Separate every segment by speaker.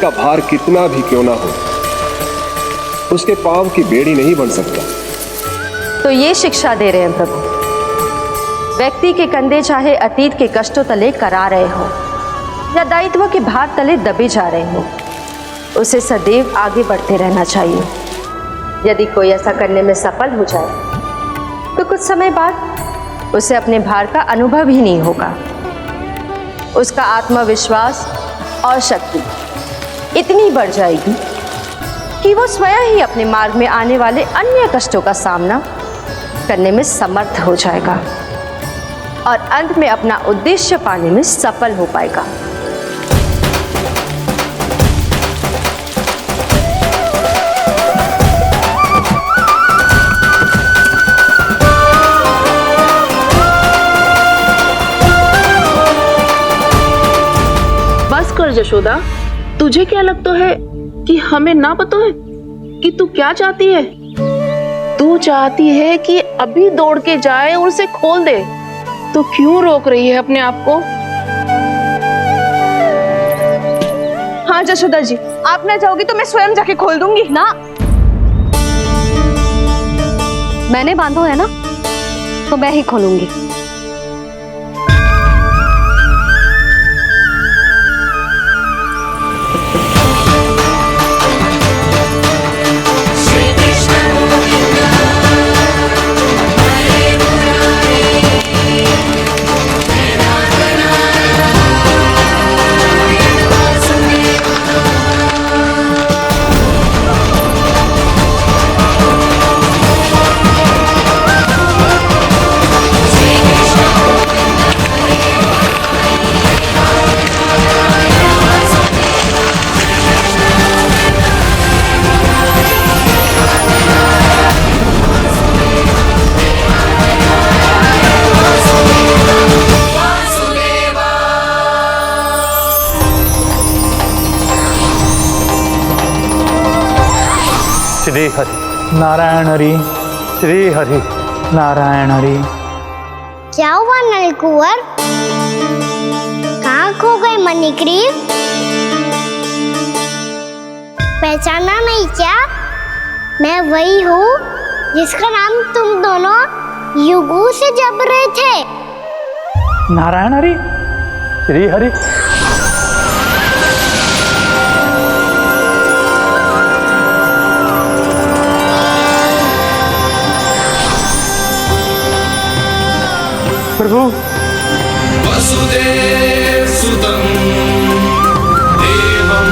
Speaker 1: का भार कितना भी क्यों ना हो, उसके पांव की बेड़ी नहीं बन सकता।
Speaker 2: तो ये शिक्षा दे रहे हैं प्रभु, व्यक्ति के कंधे चाहे अतीत के कष्टों तले करा रहे हो या दायित्व के भार तले दबे जा रहे हो, उसे सदैव आगे बढ़ते रहना चाहिए। यदि कोई ऐसा करने में सफल हो जाए तो कुछ समय बाद उसे अपने भार का अनुभव ही नहीं होगा। उसका आत्मविश्वास और शक्ति इतनी बढ़ जाएगी कि वो स्वयं ही अपने मार्ग में आने वाले अन्य कष्टों का सामना करने में समर्थ हो जाएगा और अंत में अपना उद्देश्य पाने में सफल हो पाएगा।
Speaker 3: बस कर यशोदा, तुझे क्या लगता है कि हमें ना पता है कि तू क्या चाहती है? तू चाहती है कि अभी दौड़ के जाए और उसे खोल दे, तो क्यों रोक रही है अपने आप को?
Speaker 4: हाँ यशोदा जी, आप ना चाहोगी तो मैं स्वयं जाके खोल दूंगी
Speaker 2: ना, मैंने बांधो है ना, तो मैं ही खोलूंगी।
Speaker 5: श्री हरि नारायण हरि, श्री हरि नारायण हरि।
Speaker 6: क्या हुआ नलकुंवर? कहाँ खो गए मणिग्रीव? पहचाना नहीं क्या? मैं वही हूँ जिसका नाम तुम दोनों युगों से जप रहे थे।
Speaker 5: नारायण हरि, श्री हरि। प्रभु,
Speaker 7: वसुदेव सुतं देवं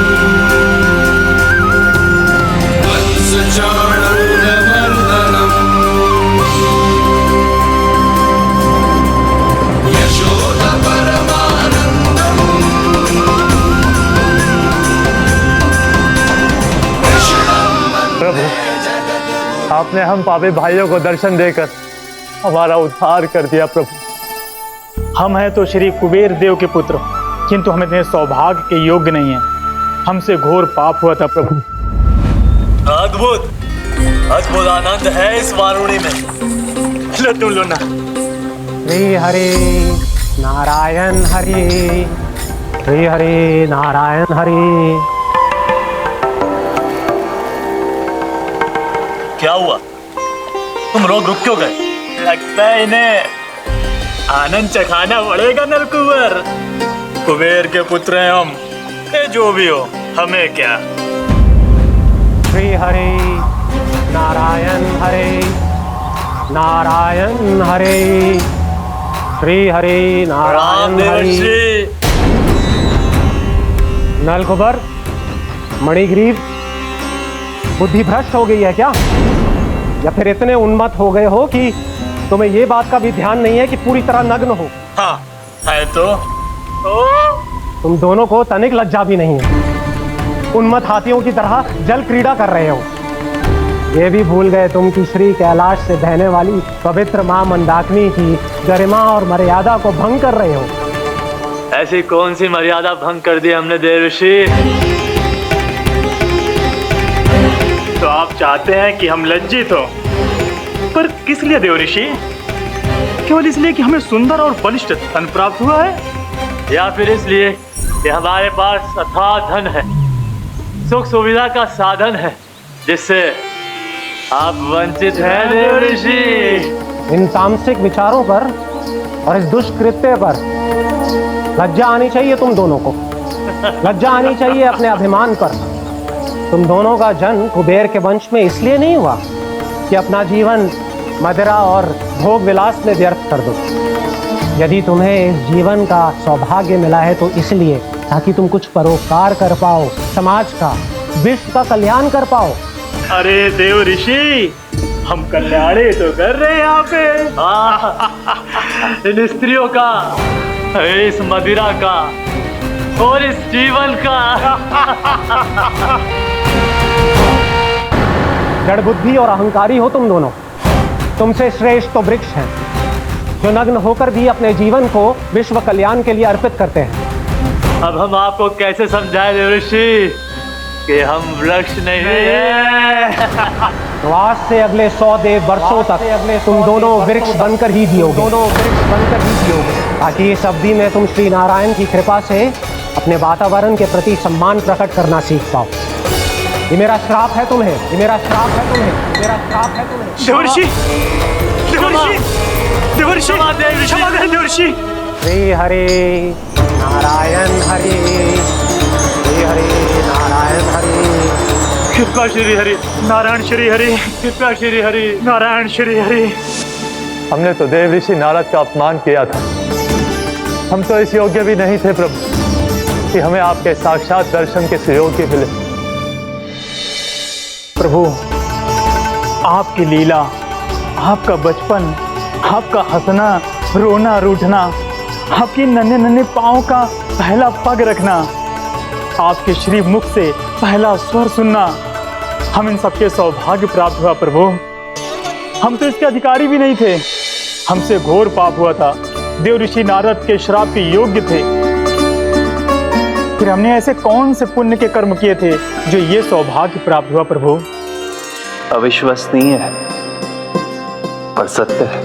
Speaker 7: वंशचाणूरमर्दनं यशोदा परमानन्दं
Speaker 5: प्रभु, आपने हम पापी भाइयों को दर्शन देकर हमारा उद्धार कर दिया। प्रभु, हम हैं तो श्री कुबेर देव के पुत्र, किंतु हम इतने सौभाग्य के योग्य नहीं हैं। हमसे घोर पाप हुआ था प्रभु।
Speaker 8: अद्भुत अद्भुत आनंद है इस वारुणी में। लो तुम लो ना।
Speaker 9: श्री हरि नारायण हरि, श्री हरि नारायण हरि।
Speaker 8: क्या हुआ? तुम रुक क्यों गए? लगता है इन्हें आनंद चखाना पड़ेगा नलकुंवर। कुबेर के पुत्र हैं हम, ये जो भी हो हमें क्या।
Speaker 9: श्री हरि नारायण हरि, नारायण हरि, श्री हरि नारायण हरि। नलकुंवर, मणिग्रीव, बुद्धि भ्रष्ट हो गई है क्या? या फिर इतने उन्मत्त हो गए हो कि तुम्हें ये बात का भी ध्यान नहीं है कि पूरी तरह नग्न हो?
Speaker 8: हाँ है तो
Speaker 9: तुम दोनों को तनिक लज्जा भी नहीं है। उन्मत्त हाथियों की तरह जल क्रीड़ा कर रहे हो। ये भी भूल गए तुम कि श्री कैलाश से बहने वाली पवित्र मां मंदाकिनी की गरिमा और मर्यादा को भंग कर रहे हो।
Speaker 8: ऐसी कौन सी मर्यादा भंग कर दी हमने देवर्षि? तो आप चाहते हैं कि हम लज्जित हो, पर किस लिए देवर्षि? केवल इसलिए कि हमें सुंदर और बलिष्ठ धन प्राप्त हुआ है, या फिर इसलिए कि हमारे पास अथाह धन है सुख सुविधा का साधन है जिससे आप वंचित हैं देव ऋषि।
Speaker 9: इन तामसिक विचारों पर और इस दुष्कृत्य पर लज्जा आनी चाहिए तुम दोनों को। लज्जा आनी चाहिए अपने अभिमान पर। तुम दोनों का जन्म कुबेर के वंश में इसलिए नहीं हुआ कि अपना जीवन मदिरा और भोग विलास में व्यर्थ कर दो। यदि तुम्हें इस जीवन का सौभाग्य मिला है तो इसलिए ताकि तुम कुछ परोपकार कर पाओ, समाज का, विश्व का कल्याण कर पाओ।
Speaker 8: अरे देव ऋषि, हम कल्याणी तो कर रहे हैं यहाँ पे। इन स्त्रियों का, इस मदिरा का और इस जीवन का।
Speaker 9: जड़ बुद्धि और अहंकारी हो तुम दोनों। तुमसे श्रेष्ठ तो वृक्ष हैं जो नग्न होकर भी अपने जीवन को विश्व कल्याण के लिए अर्पित करते हैं।
Speaker 8: अब हम आपको कैसे समझाएं देव ऋषि कि हम वृक्ष नहीं हैं।
Speaker 9: तो आज से अगले 100 देव वर्षों तक तुम दोनों वृक्ष बनकर ही जियोगे। ताकि इस अवधि में तुम श्री नारायण की कृपा से अपने वातावरण के प्रति सम्मान प्रकट करना सीख पाओ। ये मेरा श्राप है तुम्हें, ये मेरा श्राप है तुम्हें, मेरा श्राप है तुम्हें।
Speaker 5: देवर्षि, देवर्षि, देवर्षि, देवर्षि।
Speaker 9: श्री हरे नारायण हरे, श्री हरे नारायण हरे।
Speaker 5: कृपा श्री हरि नारायण श्री हरि, कृपा श्री हरि नारायण श्री हरि। हमने तो देव ऋषि नारद का अपमान किया था। हम तो इस योग्य भी नहीं थे प्रभु कि हमें आपके साक्षात दर्शन के सुयोग्य मिले। प्रभु, आपकी लीला, आपका बचपन, आपका हंसना, रोना, रूठना, आपकी नन्हे नन्हे पाँव का पहला पग रखना, आपके श्री मुख से पहला स्वर सुनना, हम इन सबके सौभाग्य प्राप्त हुआ प्रभु। हम तो इसके अधिकारी भी नहीं थे। हमसे घोर पाप हुआ था। देव ऋषि नारद के श्राप के योग्य थे। फिर हमने ऐसे कौन से पुण्य के कर्म किए थे जो ये सौभाग्य प्राप्त हुआ प्रभु?
Speaker 10: अविश्वसनीय है पर सत्य है।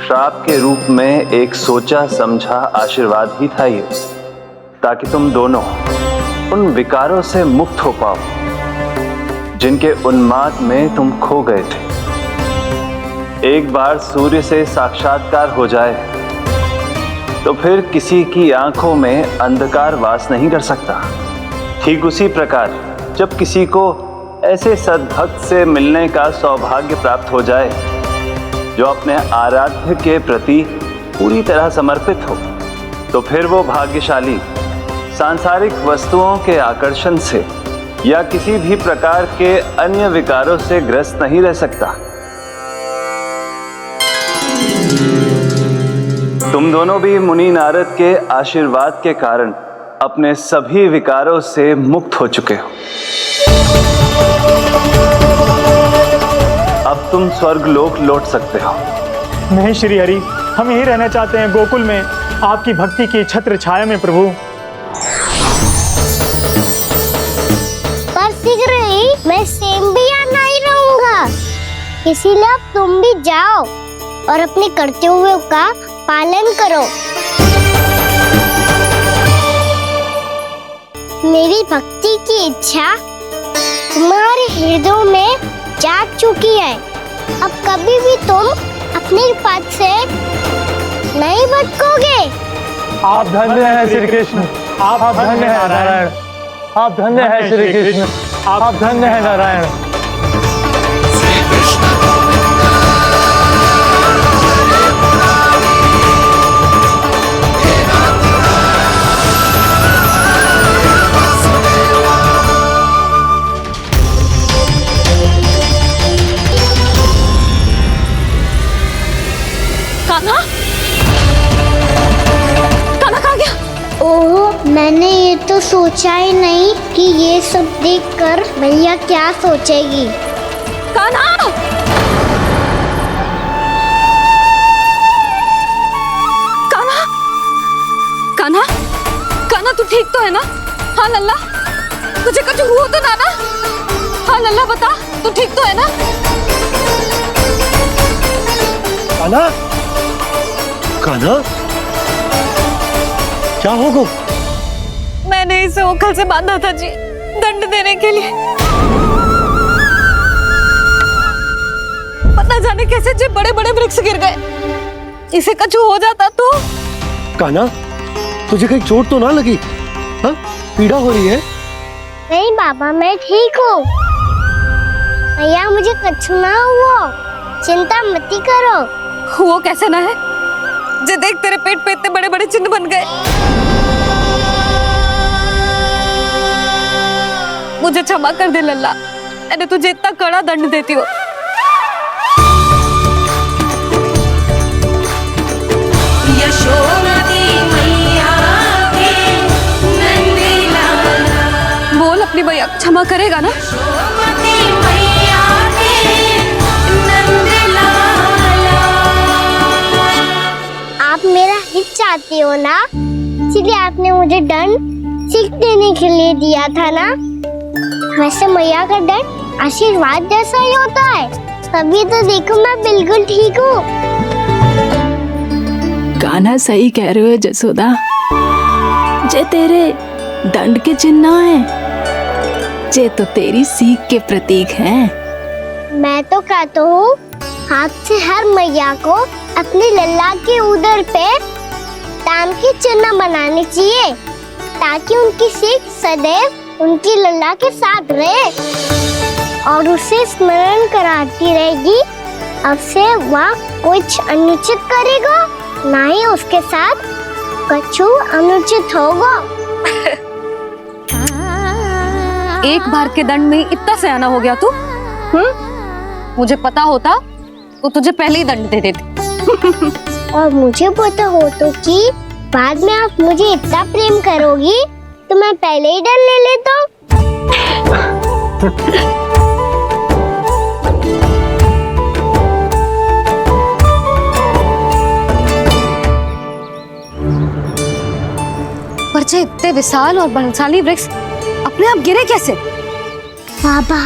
Speaker 10: श्राप के रूप में एक सोचा समझा आशीर्वाद ही था ये, ताकि तुम दोनों उन विकारों से मुक्त हो पाओ जिनके उन्माद में तुम खो गए थे। एक बार सूर्य से साक्षात्कार हो जाए तो फिर किसी की आंखों में अंधकार वास नहीं कर सकता। ठीक उसी प्रकार जब किसी को ऐसे सद्भक्त से मिलने का सौभाग्य प्राप्त हो जाए जो अपने आराध्य के प्रति पूरी तरह समर्पित हो, तो फिर वो भाग्यशाली सांसारिक वस्तुओं के आकर्षण से या किसी भी प्रकार के अन्य विकारों से ग्रस्त नहीं रह सकता। तुम दोनों भी मुनि नारद के आशीर्वाद के कारण अपने सभी विकारों से मुक्त हो चुके हो। अब तुम स्वर्गलोक लौट सकते हो।
Speaker 5: नहीं श्री हरि, हम यही रहना चाहते हैं गोकुल में, आपकी भक्ति की छत्र छाया में प्रभु।
Speaker 6: पर शीघ्र ही मैं सेम्बिया नहीं रहूंगा, इसीलिए अब तुम भी जाओ और अपने कर्तव्यों का पालन करो। मेरी भक्ति की इच्छा तुम्हारे हृदयों में जाग चुकी है। अब कभी भी तुम अपने पद से नहीं भटकोगे।
Speaker 5: आप धन्य हैं श्री कृष्ण, आप धन्य हैं नारायण, आप धन्य हैं श्री कृष्ण, आप धन्य हैं नारायण।
Speaker 6: मैंने ये तो सोचा ही नहीं कि ये सब देखकर भैया क्या सोचेगी।
Speaker 4: कान्हा! कान्हा! कान्हा! कान्हा तू ठीक तो है ना? हाँ लल्ला, तुझे कुछ हुआ तो ना? हाँ लल्ला बता, तू ठीक तो है ना?
Speaker 9: कान्हा, कान्हा, क्या होगा?
Speaker 4: मैंने इसे ओखल से बांधा था जी, दंड देने के लिए। पता जाने कैसे जो बड़े बड़े वृक्ष गिर गए। इसे कछु हो जाता तो?
Speaker 9: कान्हा, तुझे कहीं चोट तो ना लगी? हाँ, पीड़ा हो रही है?
Speaker 6: नहीं बाबा, मैं ठीक हूँ। भैया मुझे कुछ ना हुआ, चिंता मत करो।
Speaker 4: वो कैसे ना है? जे देख तेरे पेट पे इतने बड़े बड़े चिन्ह बन गए। मुझे क्षमा कर दे लल्ला, मैंने तुझे इतना कड़ा दंड देती हो। बोल अपनी भैया क्षमा करेगा ना?
Speaker 6: आप मेरा हित चाहते हो ना, इसलिए आपने मुझे दंड सीख देने के लिए दिया था ना। वैसे मैया का दंड आशीर्वाद जैसा ही होता है, तभी तो देखो मैं बिल्कुल ठीक हूँ।
Speaker 3: कान्हा सही कह रहे हो जसोदा। जे तेरे दंड के चिन्ह है, जे तो तेरी सीख के प्रतीक हैं।
Speaker 6: मैं तो कहता हूँ हाथ से हर मैया को अपनी लल्ला के उदर पे ताम के चिन्ह बनाने चाहिए, ताकि उनकी सीख सदैव उनकी लल्ला के साथ रहे और उसे स्मरण कराती रहेगी। अब से वह कुछ अनुचित करेगा, ना ही उसके साथ कछु अनुचित होगा।
Speaker 4: एक बार के दंड में इतना सयाना हो गया तू? मुझे पता होता तो तुझे पहले ही दंड दे देती।
Speaker 6: और मुझे पता हो तो कि बाद में आप मुझे इतना प्रेम करोगी तो मैं पहले ही डर ले लेता हूँ।
Speaker 4: पर जे इतने विशाल और बलशाली वृक्ष अपने आप गिरे कैसे?
Speaker 6: बाबा,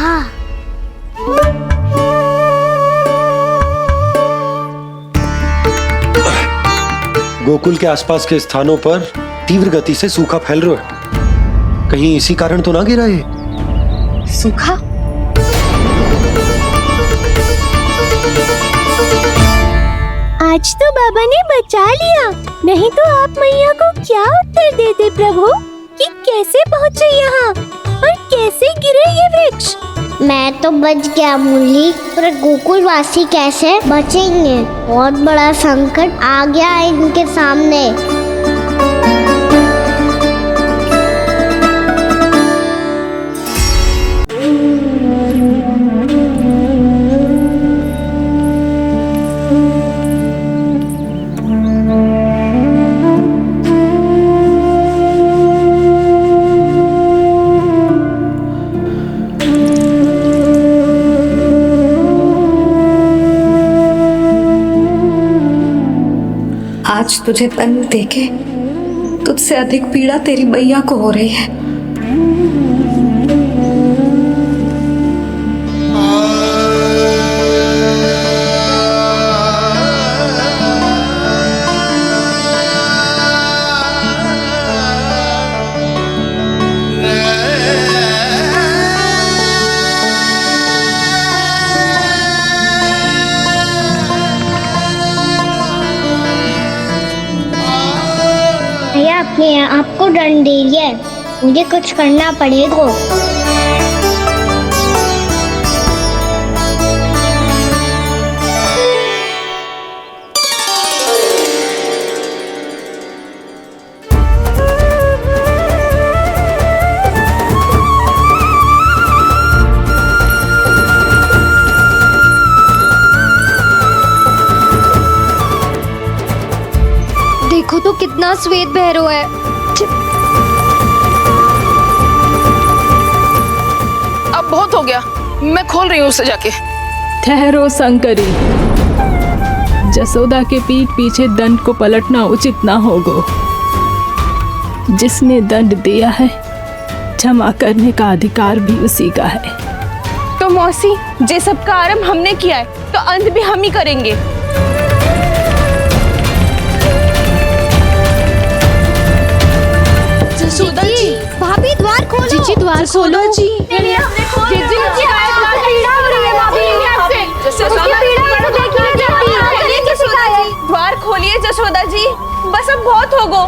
Speaker 9: गोकुल के आसपास के स्थानों पर तीव्र गति से सूखा फैल रहा है। कहीं इसी कारण तो ना गिरा ये?
Speaker 4: सूखा?
Speaker 6: आज तो बाबा ने बचा लिया, नहीं तो आप मैया को क्या उत्तर देते प्रभु कि कैसे पहुँचे यहाँ और कैसे गिरे ये वृक्ष। मैं तो बच गया मुरली, पर गोकुल वासी कैसे बचेंगे? बहुत बड़ा संकट आ गया है इनके सामने।
Speaker 4: आज तुझे दंड देके तुझसे अधिक पीड़ा तेरी मैया को हो रही है।
Speaker 6: भैया अपने आपको दंड दे दिया, मुझे कुछ करना पड़ेगा।
Speaker 2: देखो तो कितना श्वेत भैरव है।
Speaker 3: अब बहुत हो गया, मैं खोल रही हूँ उसे जाके।
Speaker 11: ठहरो शंकरी, जसोदा के पीठ पीछे दंड को पलटना उचित ना होगा। जिसने दंड दिया है, क्षमा करने का अधिकार भी उसी का है।
Speaker 3: तो मौसी, जे सब का आरंभ हमने किया है, तो अंत भी हम ही करेंगे।
Speaker 2: जसोदा जी,
Speaker 6: भाभी द्वार खोलो।
Speaker 11: जीजी द्वार खोलो।
Speaker 4: जी जीजी
Speaker 3: द्वार खोलिए जशोदा जी, बस अब बहुत हो गो।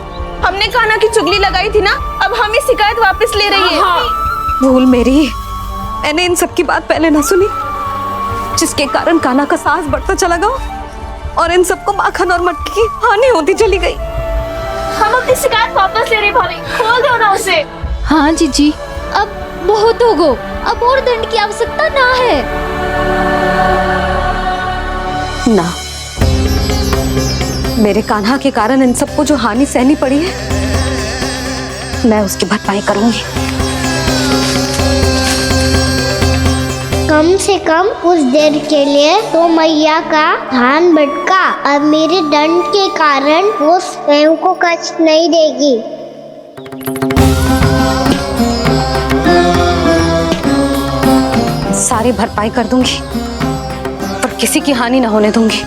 Speaker 3: हमने कान्हा की चुगली लगाई थी ना, अब हमें शिकायत वापस ले रही है।
Speaker 4: भूल मेरी, मैंने इन सब की बात पहले ना सुनी, जिसके कारण कान्हा का साहस बढ़ता चला गया और इन सबको माखन और मटकी की हानि होती चली गई।
Speaker 3: हम अपनी शिकायत वापस ले रहे भाभी, खोल दो ना उसे।
Speaker 11: हाँ जीजी,
Speaker 6: अब बहुत हो गो, अब और दंड की आवश्यकता ना है।
Speaker 4: ना, मेरे कान्हा के कारण इन सबको जो हानि सहनी पड़ी है, मैं उसकी भरपाई करूंगी।
Speaker 6: कम से कम कुछ देर के लिए तो मैया का ध्यान भटका। अब मेरे दंड के कारण वो स्वयं को कष्ट नहीं देगी।
Speaker 4: सारी भरपाई कर दूंगी, पर किसी की हानि ना होने दूंगी।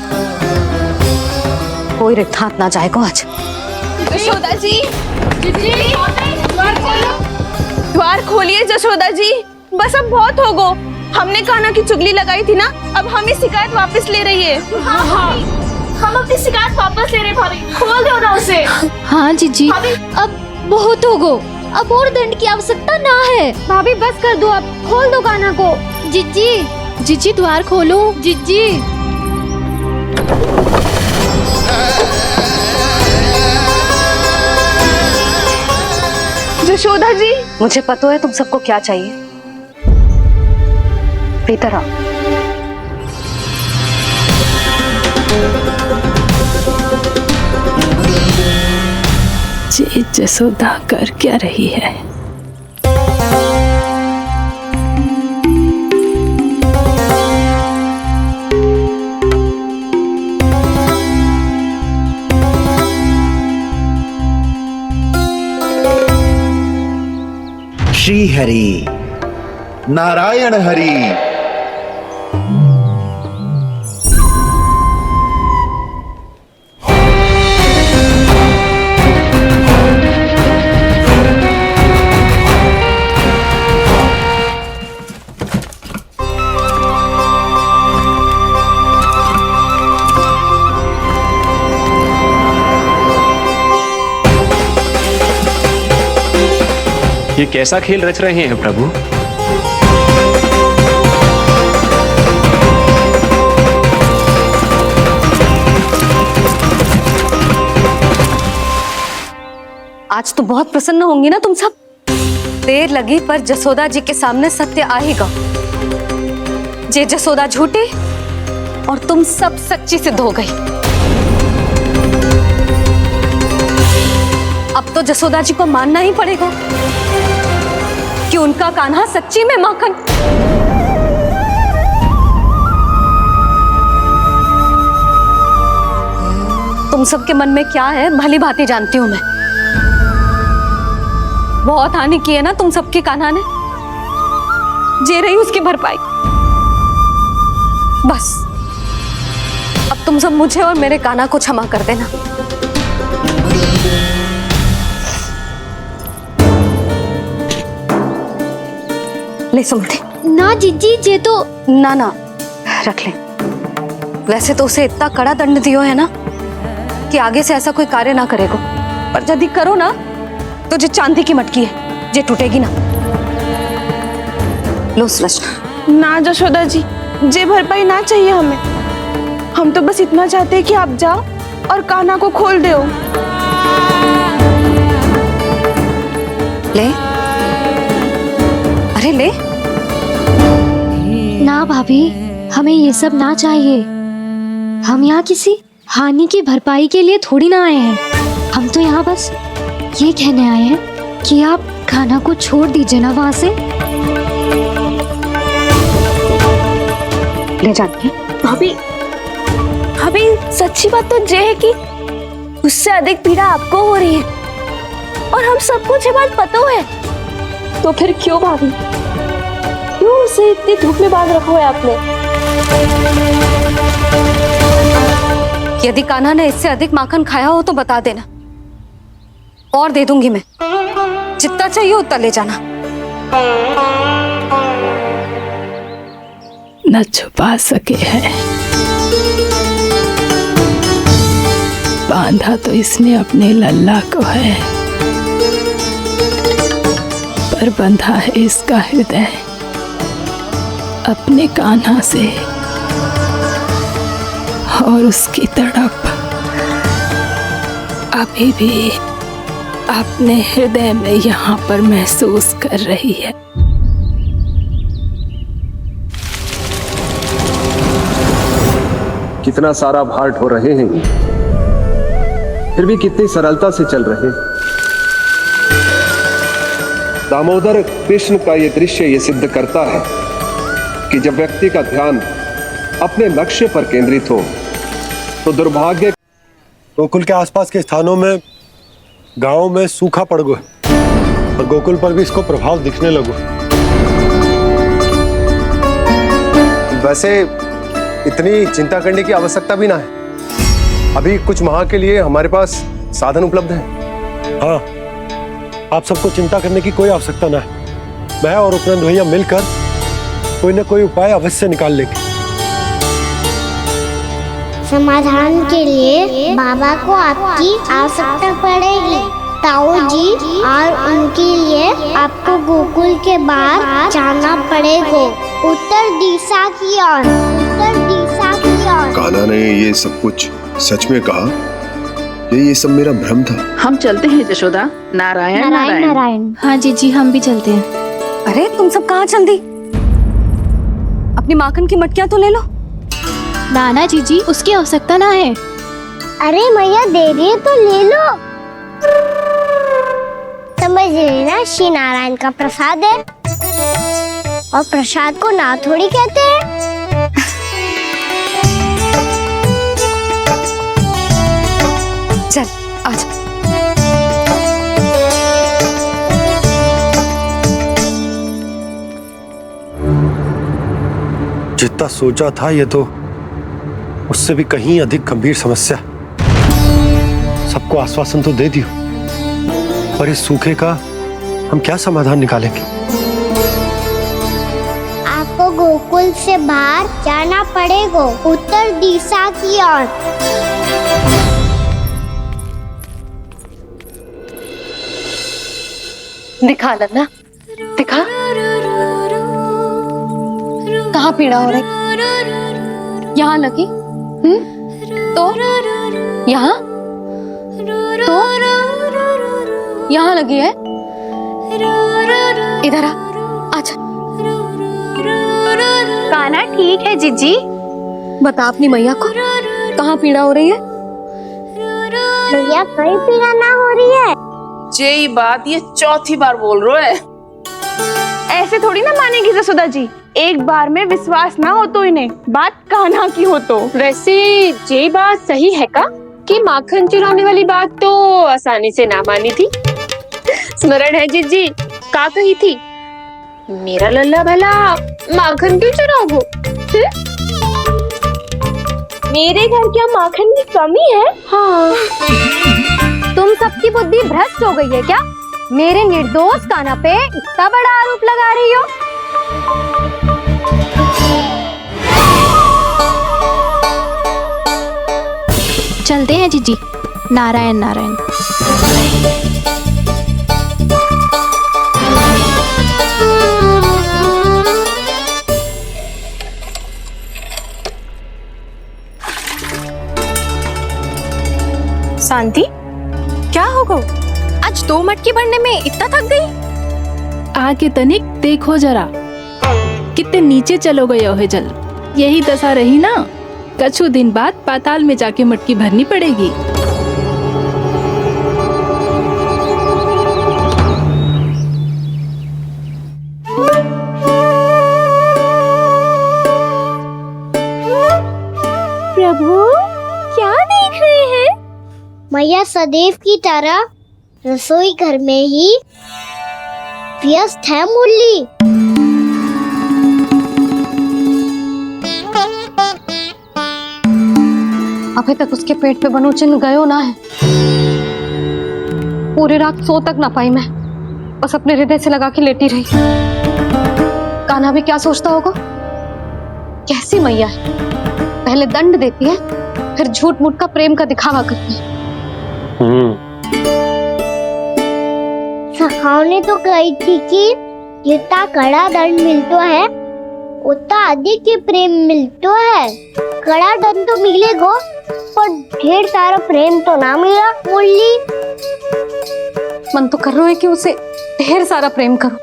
Speaker 4: कोई रिक्त हाथ ना जाएगा आज।
Speaker 3: जशोदा जी, द्वार खोलिए जशोदा जी, बस अब बहुत हो गो। हमने कान्हा की चुगली लगाई थी ना, अब हमें शिकायत वापस ले रही है। हम अपनी शिकायत वापस ले रहे भाभी, खोल दो ना उसे।
Speaker 11: हाँ जीजी,
Speaker 6: अब बहुत हो गो, अब और दंड की आवश्यकता ना है। भाभी बस कर दो, अब खोल दो कान्हा को। जीजी
Speaker 11: जीजी द्वार खोलो।
Speaker 6: जीजी
Speaker 3: जशोदा जी,
Speaker 4: मुझे पता है तुम सबको क्या चाहिए। भीतर आओ।
Speaker 11: जी जसोदा कर क्या रही है?
Speaker 12: श्री हरि नारायण हरि।
Speaker 13: ये कैसा खेल रच रहे हैं प्रभु?
Speaker 4: आज तो बहुत प्रसन्न होंगी ना तुम सब। देर लगी पर जसोदा जी के सामने सत्य आएगा। जे जसोदा झूठी और तुम सब सच्ची सिद्ध हो गई। अब तो जसोदा जी को मानना ही पड़ेगा कि उनका कान्हा सच्ची में माखन। तुम सबके मन में क्या है भली भांति जानती हूं मैं। बहुत हानि की है ना तुम सबकी कान्हा ने, जे रही उसकी भरपाई। बस अब तुम सब मुझे और मेरे कान्हा को क्षमा कर देना। ले सुमति।
Speaker 6: ना जीजी, जे तो
Speaker 4: ना ना रख ले। वैसे तो उसे इतना कड़ा दंड दियो है ना कि आगे से ऐसा कोई कार्य ना करेगा, पर यदि करो ना तो जो चांदी की मटकी है जे टूटेगी ना। लो सुलक्षणा।
Speaker 3: ना जशोदा जी, जे भरपाई ना चाहिए हमें। हम तो बस इतना चाहते हैं कि आप जाओ और कान्हा को खोल दो।
Speaker 4: ले, अरे ले।
Speaker 6: ना भाभी, हमें ये सब ना चाहिए। हम यहाँ किसी हानि की भरपाई के लिए थोड़ी ना आए हैं। हम तो यहाँ बस ये कहने आए हैं कि आप कान्हा को छोड़ दीजिए ना वहाँ से।
Speaker 4: ले जानिए।
Speaker 3: भाभी, भाभी सच्ची बात तो ये है कि उससे अधिक पीड़ा आपको हो रही है और हम सबको ये बात पता है। तो फिर क्यों भाभी, क्यों उसे इतनी धूप में बांध रखा है आपने?
Speaker 4: यदि कान्हा ने इससे अधिक माखन खाया हो तो बता देना और दे दूंगी मैं। जितना चाहिए उतना ले जाना।
Speaker 11: न छुपा सके है, बांधा तो इसने अपने लल्ला को है, पर बंधा है इसका हृदय अपने कान्हा से, और उसकी तड़प अभी भी अपने हृदय में यहाँ पर महसूस कर रही है।
Speaker 1: कितना सारा भार ढो रहे हैं, फिर भी कितनी सरलता से चल रहे हैं। दामोदर कृष्ण का यह दृश्य ये सिद्ध करता है कि जब व्यक्ति का ध्यान अपने लक्ष्य पर केंद्रित हो तो दुर्भाग्य
Speaker 14: गोकुल के आसपास के स्थानों में, गांवों में सूखा पड़ गया और गोकुल पर भी इसको प्रभाव दिखने लगो। वैसे इतनी चिंता करने की आवश्यकता भी ना है, अभी कुछ माह के लिए हमारे पास साधन उपलब्ध है। हाँ, आप सबको चिंता करने की कोई आवश्यकता ना है। मैं और उपनंद भैया मिलकर कोई ना कोई उपाय अवश्य निकाल लेंगे।
Speaker 6: समाधान के लिए बाबा को आपकी आवश्यकता पड़ेगी। ताऊ जी और उनके लिए आपको गोकुल के बाहर जाना पड़ेगा, उत्तर दिशा की ओर, उत्तर दिशा की ओर।
Speaker 1: कान्हा ने ये सब कुछ सच में कहा? ये सब मेरा भ्रम था।
Speaker 3: हम चलते हैं जशोदा। नारायण नारायण
Speaker 6: नारायण।
Speaker 4: हाँ जी, हम भी चलते हैं। अरे तुम सब कहाँ चल दी? अपनी माखन की मटकियाँ तो ले लो।
Speaker 11: नाना जी उसकी आवश्यकता ना है।
Speaker 6: अरे मैया दे रही है तो ले लो। समझ लेना, श्री नारायण का प्रसाद है और प्रसाद को ना थोड़ी कहते हैं।
Speaker 4: चल आजा।
Speaker 14: जितना सोचा था ये तो उससे भी कहीं अधिक गंभीर समस्या। सबको आश्वासन तो दे दियो, पर इस सूखे का हम क्या समाधान निकालेंगे?
Speaker 6: आपको गोकुल से बाहर जाना पड़ेगा, उत्तर दिशा की ओर।
Speaker 4: दिखा लल्ला, दिखा। कहाँ पीड़ा हो रही? यहाँ लगी? तो यहाँ? तो यहाँ लगी है? इधर आ, आजा।
Speaker 6: कान्हा ठीक है जीजी।
Speaker 4: बता अपनी मैया को कहाँ पीड़ा हो रही है?
Speaker 6: भैया कहीं पीड़ा ना हो रही है।
Speaker 3: ये बात ये चौथी बार बोल रहे है।
Speaker 15: ऐसे थोड़ी ना मानेगी जसोदा जी, एक बार में विश्वास ना हो तो इन्हें, बात कान्हा की हो तो।
Speaker 16: वैसे ये बात सही है का कि माखन चुराने वाली बात तो आसानी से ना मानी थी। स्मरण है जीजी का कही थी, मेरा लल्ला भला माखन क्यों चुराओ?
Speaker 6: मेरे घर क्या माखन की कमी है?
Speaker 4: हाँ। तुम सबकी बुद्धि भ्रष्ट हो गई है क्या? मेरे निर्दोष कान्हा पे इतना बड़ा आरोप लगा रही हो?
Speaker 11: चलते हैं जीजी। नारायण नारायण।
Speaker 15: शांति, क्या हो गो? आज 2 मटकी भरने में इतना थक गई?
Speaker 11: आके तनिक देखो जरा, कितने नीचे चलो गए हो जल। यही दशा रही ना, कछु दिन बाद पाताल में जाके मटकी भरनी पड़ेगी।
Speaker 6: प्रभु क्या देख रहे हैं? मैया सदैव की तरह रसोई घर में ही व्यस्त है मुरली।
Speaker 4: अभी तक उसके पेट पे बनो चिन्ह गयो ना है। पूरी रात सो तक ना पाई मैं। बस अपने हृदय से लगा के लेटी रही। कान्हा भी क्या सोचता होगा, कैसी मैया है, पहले दंड देती है फिर झूठ मूठ का प्रेम का दिखावा करती है।
Speaker 6: सखाओ ने तो कही थी कि जितना कड़ा दंड मिलता है उतना अधिक ही प्रेम मिलता है। कड़ा दंड तो मिलेगा पर ढेर सारा प्रेम तो ना मिला। मुरली
Speaker 4: मन तो कर रहा है कि उसे ढेर सारा प्रेम करूं,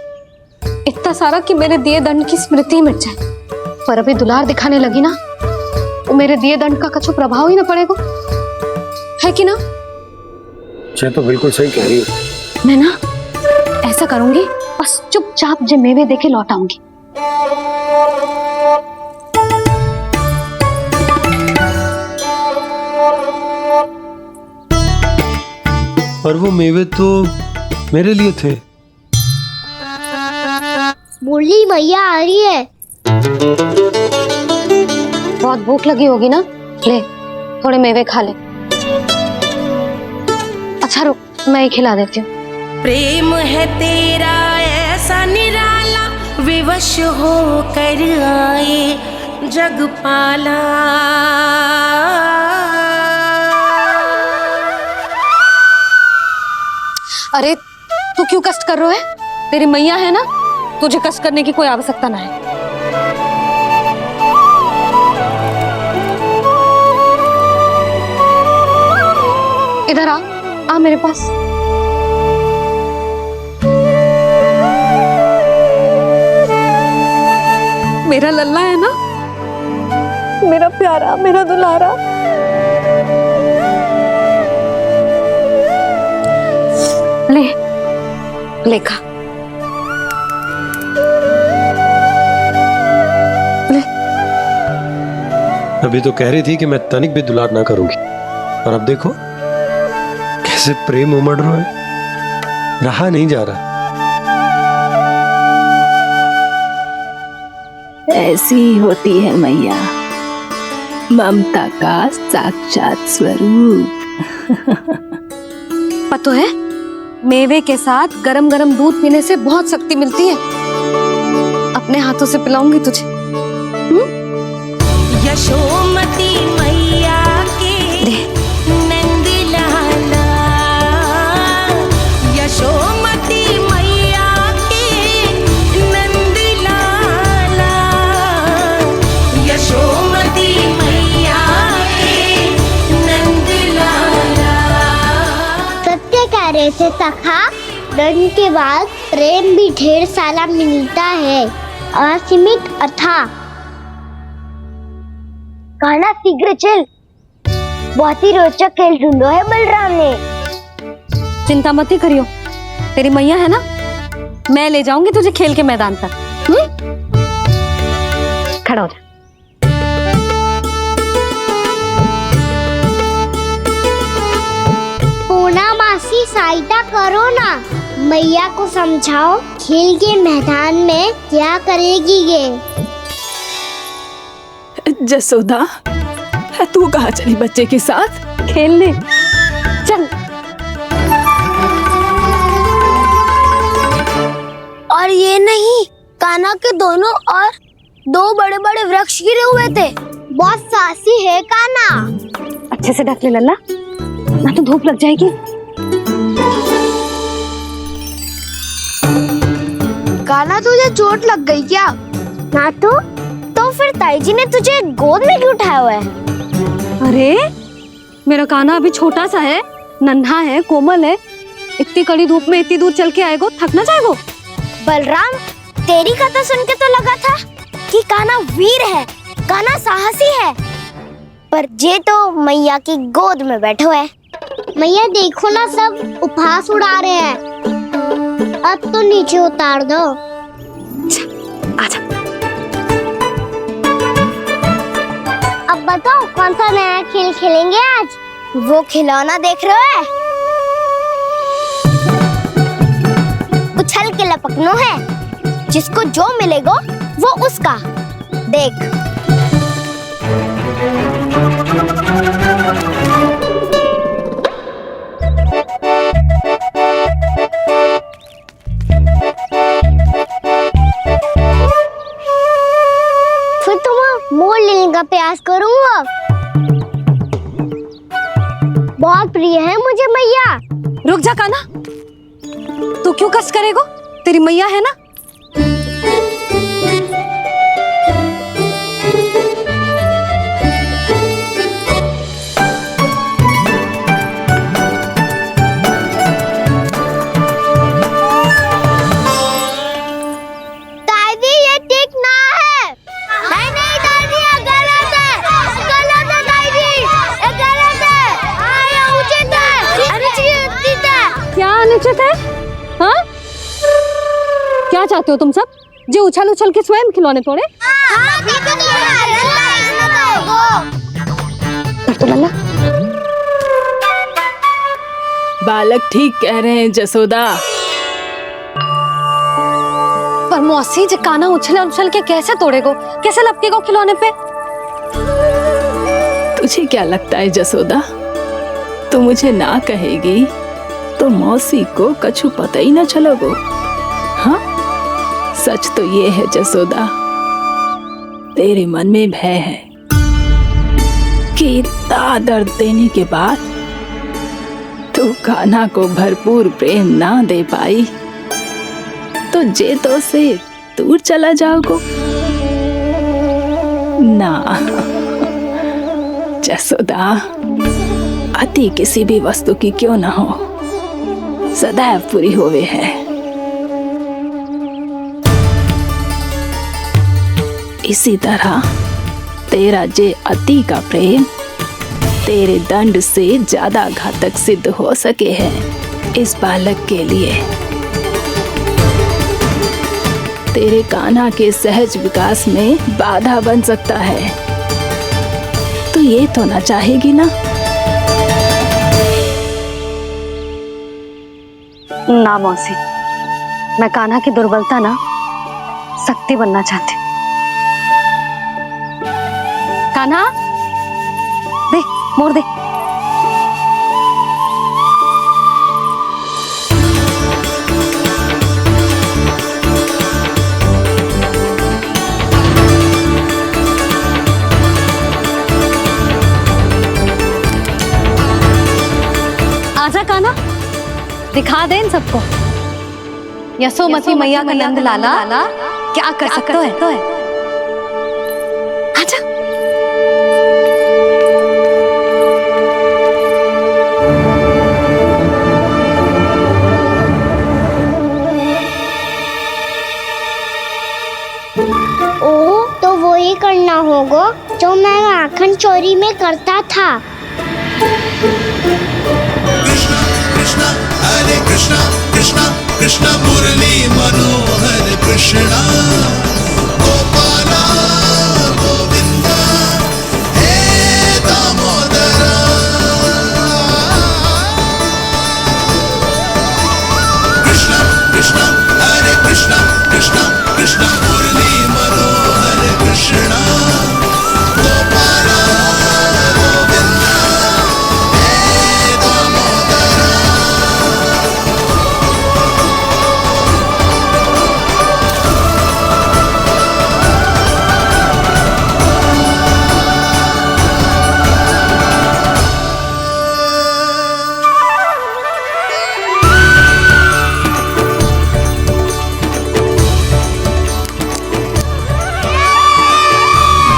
Speaker 4: इतना सारा कि मेरे दिए दंड की स्मृति मिट जाए। पर अभी दुलार दिखाने लगी ना, वो मेरे दिए दंड का कछु प्रभाव ही ना पड़ेगा, है कि ना?
Speaker 14: ये तो बिल्कुल सही कह रही हो।
Speaker 4: मैं ना ऐसा करूंगी, बस चुपचाप जे मेवे देके लौट आऊंगी।
Speaker 14: पर वो मेवे तो मेरे लिए थे।
Speaker 6: मुरली मैया आ रही है।
Speaker 4: बहुत भूख लगी होगी ना, ले थोड़े मेवे खा ले। अच्छा रुक, मैं ही खिला देती हूँ।
Speaker 17: प्रेम है तेरा ऐसा निराला, विवश हो कर आए जगपाला।
Speaker 4: अरे तू क्यों कष्ट कर रहा है? तेरी मैया है ना, तुझे कष्ट करने की कोई आवश्यकता ना है। इधर आ मेरे पास। मेरा लल्ला है ना, मेरा प्यारा, मेरा दुलारा। ले खा। ले।
Speaker 14: अभी तो कह रही थी कि मैं तनिक भी दुलार ना करूंगी, और अब देखो कैसे प्रेम उमड़ रहा है, रहा नहीं जा रहा।
Speaker 11: ऐसी ही होती है मैया, ममता का साक्षात स्वरूप।
Speaker 4: पता है, मेवे के साथ गरम गरम दूध पीने से बहुत शक्ति मिलती है। अपने हाथों से पिलाऊंगी तुझे।
Speaker 17: यशोमती मैया के नंद लाला, यशोमती मैया के नंद लाला, यशोमती मैया के नंद लाला।
Speaker 6: सत्य कह रहे थे सखा, दंड के बाद प्रेम भी ढेर सारा मिलता है, असीमित अथाह। कान्हा शीघ्र चल, बहुत ही रोचक खेल ढूंढो है बलराम ने।
Speaker 4: चिंता मत ही करियो, तेरी मैया है ना, मैं ले जाऊंगी तुझे खेल के मैदान तक। खड़ा हो जा।
Speaker 6: पूना मासी सहायता करो ना, मैया को समझाओ खेल के मैदान में क्या करेगी ये।
Speaker 11: जसोदा, तू कहाँ चली बच्चे के साथ?
Speaker 4: खेलने चल।
Speaker 6: और ये नहीं, कान्हा के दोनों और दो बड़े बड़े वृक्ष गिरे हुए थे। बहुत साहसी है कान्हा।
Speaker 4: अच्छे से ढक ले लल्ला, ना तो धूप लग जाएगी।
Speaker 6: कान्हा तुझे चोट लग गई क्या? ना तो फिर ताई जी ने तुझे गोद में क्यों उठाया हुआ है?
Speaker 4: अरे मेरा कान्हा अभी छोटा सा है, नन्हा है, कोमल है। इतनी कड़ी धूप में इतनी दूर चल के आएगो, थक ना जाएगो?
Speaker 6: बलराम, तेरी कथा सुन के तो लगा था कि कान्हा वीर है, कान्हा साहसी है, पर जे तो मैया की गोद में बैठो है। मैया देखो ना, सब उपहास उड़ा रहे हैं। अब तो नीचे उतार दो।
Speaker 4: आजा।
Speaker 6: अब बताओ कौन सा नया खेल खेलेंगे आज? वो खिलौना देख रहे हो? उछल के लपकनो है, जिसको जो मिलेगा वो उसका। देख। का प्रयास करूंगा। बहुत प्रिय है मुझे मैया।
Speaker 4: रुक जा कान्हा, तू क्यों कष्ट करेगो? तेरी मैया है ना।
Speaker 6: दादी ये ठीक ना है। नहीं दादी ये गलत है। गलत है दादी, ये गलत है। हाँ ये उचित है। अनुचित है।
Speaker 4: क्या अनुचित है? हाँ? क्या चाहते हो तुम सब? जो उछल उछल के स्वयं खिलौने तोड़े? तो लल्ला,
Speaker 11: बालक ठीक कह रहे हैं जसोदा।
Speaker 4: पर मौसी जे कान्हा उछल उछल के कैसे तोड़ेगो? कैसे लपकेगो खिलौने पे?
Speaker 11: तुझे क्या लगता है जसोदा, तू मुझे ना कहेगी तो मौसी को कछु पता ही ना चलोगो। हाँ, सच तो ये है जसोदा, तेरे मन में भय है कि इतना दर्द देने के बाद तू कान्हा को भरपूर प्रेम ना दे पाई तो जेतो से दूर चला जाओगो ना। जसोदा, अति किसी भी वस्तु की क्यों ना हो, सदैव पूरी होवे है। इसी तरह तेरा जे अति का प्रेम तेरे दंड से ज्यादा घातक सिद्ध हो सके है इस बालक के लिए। तेरे कान्हा के सहज विकास में बाधा बन सकता है। तो ये तो ना चाहेगी ना?
Speaker 4: ना मौसी, मैं कान्हा की दुर्बलता ना शक्ति बनना चाहती हूँ। कान्हा, दे मोड़ दे। आजा कान्हा, दिखा दे इन सबको यशोमती मैया का नंद लाला क्या कर सकता है। आजा।
Speaker 6: ओ तो वो ही करना होगा जो मैं माखन चोरी में करता था।
Speaker 7: कृष्णा हरे कृष्णा कृष्णा कृष्णा मुरली मनोहर कृष्णा गोपाला गोविंदा हे दामोदरा। कृष्णा कृष्णा हरे कृष्णा कृष्णा कृष्णा मुरली मनोहर कृष्णा गोपाला गोविंदा हे दामोदरा।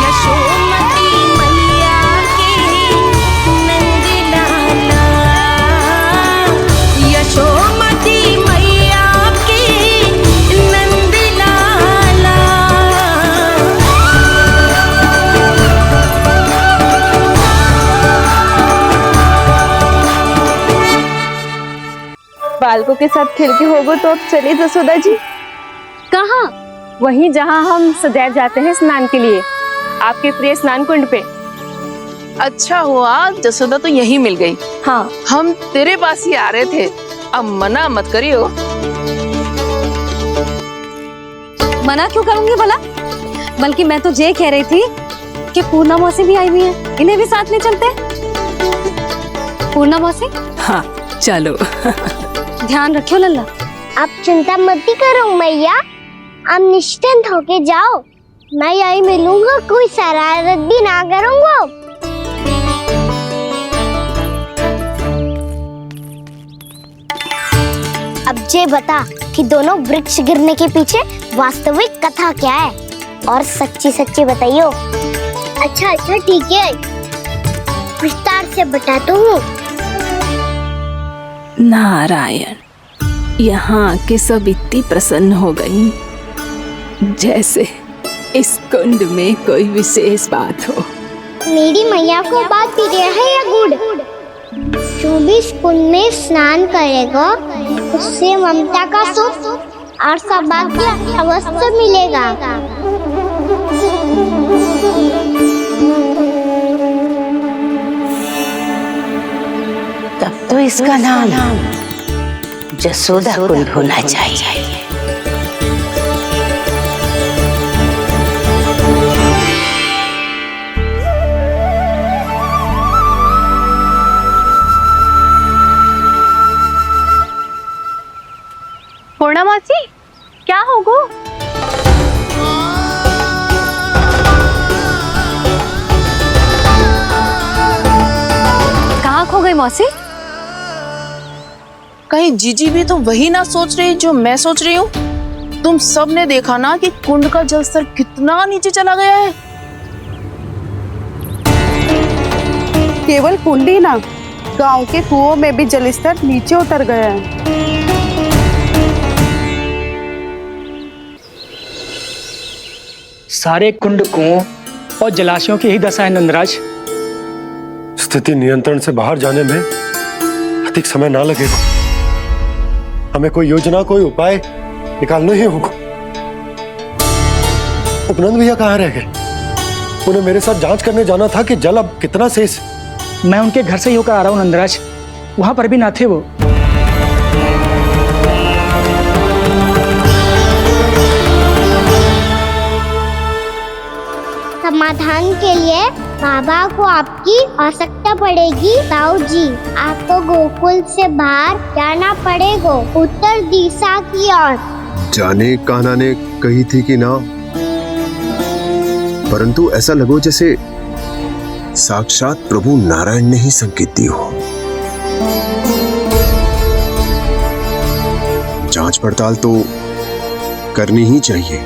Speaker 17: यशोमती मैया के नंद लाला। यशोमती मैया के नंद लाला।
Speaker 15: बालकों के साथ खेल के होगो तो अब चलिए जसोदा जी।
Speaker 2: कहाँ?
Speaker 15: वहीं जहाँ हम सदैव जाते हैं स्नान के लिए, आपके प्रिय स्नान कुंड पे।
Speaker 3: अच्छा हुआ जसोदा तो यहीं मिल गई।
Speaker 2: हाँ,
Speaker 3: हम तेरे पास ही आ रहे थे, अब मना मत करियो।
Speaker 4: मना क्यों करूंगी भला? बल्कि मैं तो ये कह रही थी कि पूर्णा मौसी भी आई हुई है, इन्हें भी साथ में चलते हैं। पूर्णा मौसी,
Speaker 11: हाँ चलो।
Speaker 4: ध्यान रखियो लल्ला।
Speaker 6: आप चिंता मत करो मैया, आप निश्चिंत होके जाओ। मैं यही मिलूंगा, कोई शरारत भी ना करूंगा। अब ये बता कि दोनों वृक्ष गिरने के पीछे वास्तविक कथा क्या है, और सच्ची सच्ची बताइयो। अच्छा अच्छा ठीक है, विस्तार से बताता हूँ।
Speaker 11: नारायण, यहाँ के सब इतनी प्रसन्न हो गई जैसे इस कुंड में कोई विशेष बात हो।
Speaker 6: मेरी मैया को बात प्रिय है या गुड़? जो भी इस कुंड में स्नान करेगा उससे ममता का सुख और सौभाग्य अवश्य मिलेगा।
Speaker 18: तब तो इसका नाम जसोदा कुंड होना चाहिए।
Speaker 15: पूर्णा मासी, क्या होगो?
Speaker 4: कहाँ खो गई मौसी?
Speaker 3: कहीं जीजी भी तो वही ना सोच रही जो मैं सोच रही हूँ? तुम सब ने देखा ना कि कुंड का जलस्तर कितना नीचे चला गया है।
Speaker 15: केवल कुंड ही ना, गांव के कुओं में भी जलस्तर नीचे उतर गया है।
Speaker 5: सारे कुंड कुओं और जलाशयों की ही दशा है नंदराज।
Speaker 14: स्थिति नियंत्रण से बाहर जाने में अधिक समय ना लगेगा। हमें कोई योजना, कोई उपाय निकालना ही होगा। उपनंद भैया कहाँ रह गए? उन्हें मेरे साथ जांच करने जाना था कि जल अब कितना शेष।
Speaker 5: मैं उनके घर से ही होकर आ रहा हूँ नंदराज, वहां पर भी ना थे वो।
Speaker 6: समाधान के लिए बाबा को आपकी आवश्यकता पड़ेगी। ताऊ जी, आपको गोकुल से बाहर जाना पड़ेगा, उत्तर दिशा की ओर।
Speaker 14: जाने कान्हा ने कही थी कि ना, परंतु ऐसा लगो जैसे साक्षात प्रभु नारायण ने ही संकेत दी हो। जांच पड़ताल तो करनी ही चाहिए।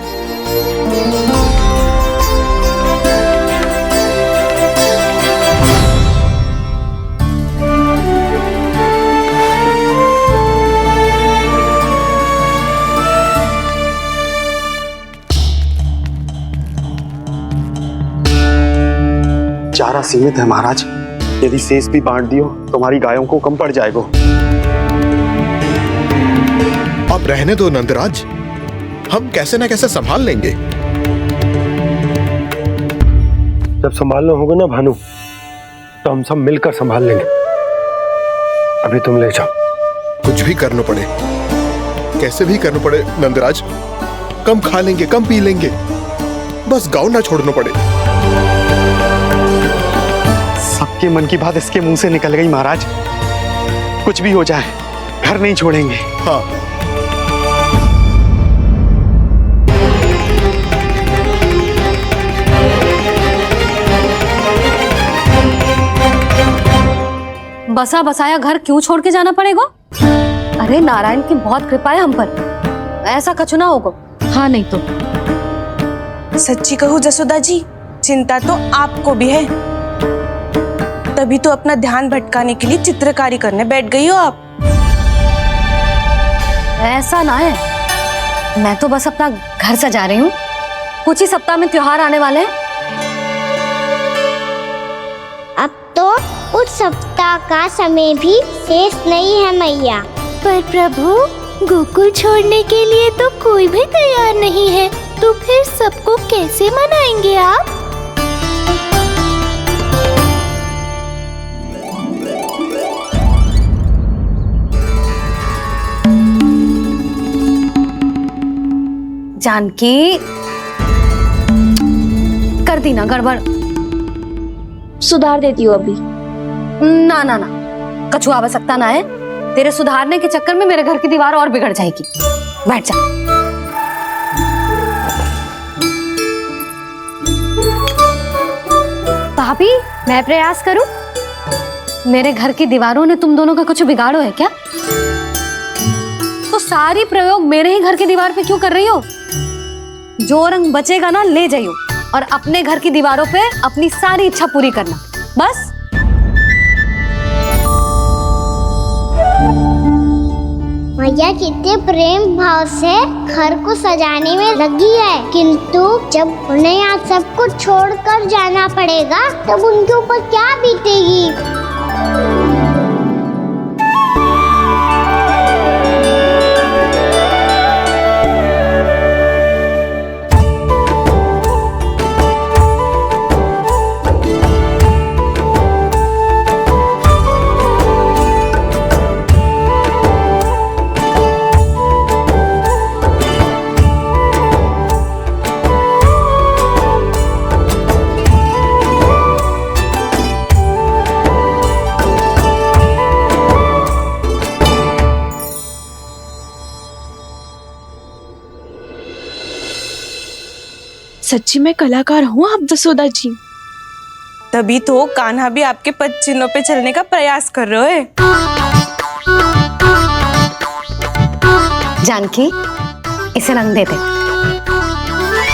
Speaker 19: चारा सीमित है महाराज, यदि शेष भी बांट दियो तो हमारी गायों को कम पड़ जाएगा।
Speaker 12: अब रहने दो नंदराज, हम कैसे न कैसे संभाल लेंगे।
Speaker 14: जब संभालना होगा ना भानु, तो हम सब मिलकर संभाल लेंगे। अभी तुम ले जाओ।
Speaker 12: कुछ भी करना पड़े, कैसे भी करना पड़े नंदराज, कम खा लेंगे, कम पी लेंगे, बस गाँव ना छोड़ना पड़े।
Speaker 19: सबके मन की बात इसके मुंह से निकल गई महाराज। कुछ भी हो जाए, घर नहीं छोड़ेंगे।
Speaker 12: हाँ,
Speaker 4: बसा बसाया घर क्यों छोड़ के जाना पड़ेगा? अरे नारायण की बहुत कृपा है हम पर, ऐसा कछु ना होगा। हाँ नहीं तो
Speaker 15: सच्ची कहूँ जसोदा जी, चिंता तो आपको भी है, तभी तो अपना ध्यान भटकाने के लिए चित्रकारी करने बैठ गई हो आप।
Speaker 4: ऐसा ना है, मैं तो बस अपना घर सजा रही हूँ। कुछ ही सप्ताह में त्योहार आने वाले हैं।
Speaker 6: अब तो उस सप्ताह का समय भी शेष नहीं है मैया।
Speaker 20: पर प्रभु, गोकुल छोड़ने के लिए तो कोई भी तैयार नहीं है, तो फिर सबको कैसे मनाएंगे आप?
Speaker 4: जानकी, कर दी ना गड़बड़।
Speaker 16: सुधार देती हूँ अभी।
Speaker 4: ना ना ना, कछु आवश्यकता ना है। तेरे सुधारने के चक्कर में मेरे घर की दीवार और बिगड़ जाएगी। बैठ जा। भाभी मैं प्रयास करूं? मेरे घर की दीवारों ने तुम दोनों का कुछ बिगाड़ो है क्या? तो सारी प्रयोग मेरे ही घर की दीवार पे क्यों कर रही हो? जो रंग बचेगा ना ले जाइयो और अपने घर की दीवारों पे अपनी सारी इच्छा पूरी करना बस।
Speaker 6: मैया कितने प्रेम भाव से घर को सजाने में लगी है, किंतु जब उन्हें यहाँ सब कुछ छोड़कर जाना पड़ेगा तब उनके ऊपर क्या बीतेगी।
Speaker 15: सच्ची में कलाकार हूँ आप जसोदा जी। तभी तो कान्हा भी आपके पद चिन्हों पे चलने का प्रयास कर रहे हैं।
Speaker 4: जानकी इसे रंग दे दे।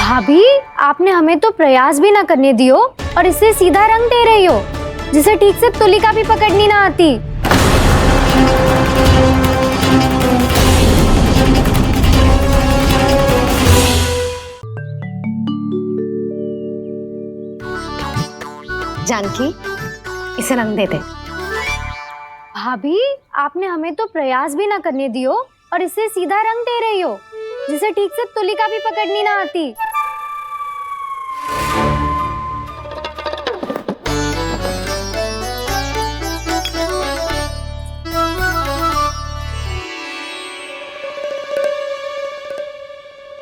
Speaker 4: भाभी आपने हमें तो प्रयास भी ना करने दियो और इसे सीधा रंग दे रही हो, जिसे ठीक से तुलिका भी पकड़नी ना आती। जानकी इसे रंग दे दे। भाभी आपने हमें तो प्रयास भी ना करने दियो और इसे सीधा रंग दे रही हो, जिसे ठीक से तुलिका भी पकड़नी ना आती।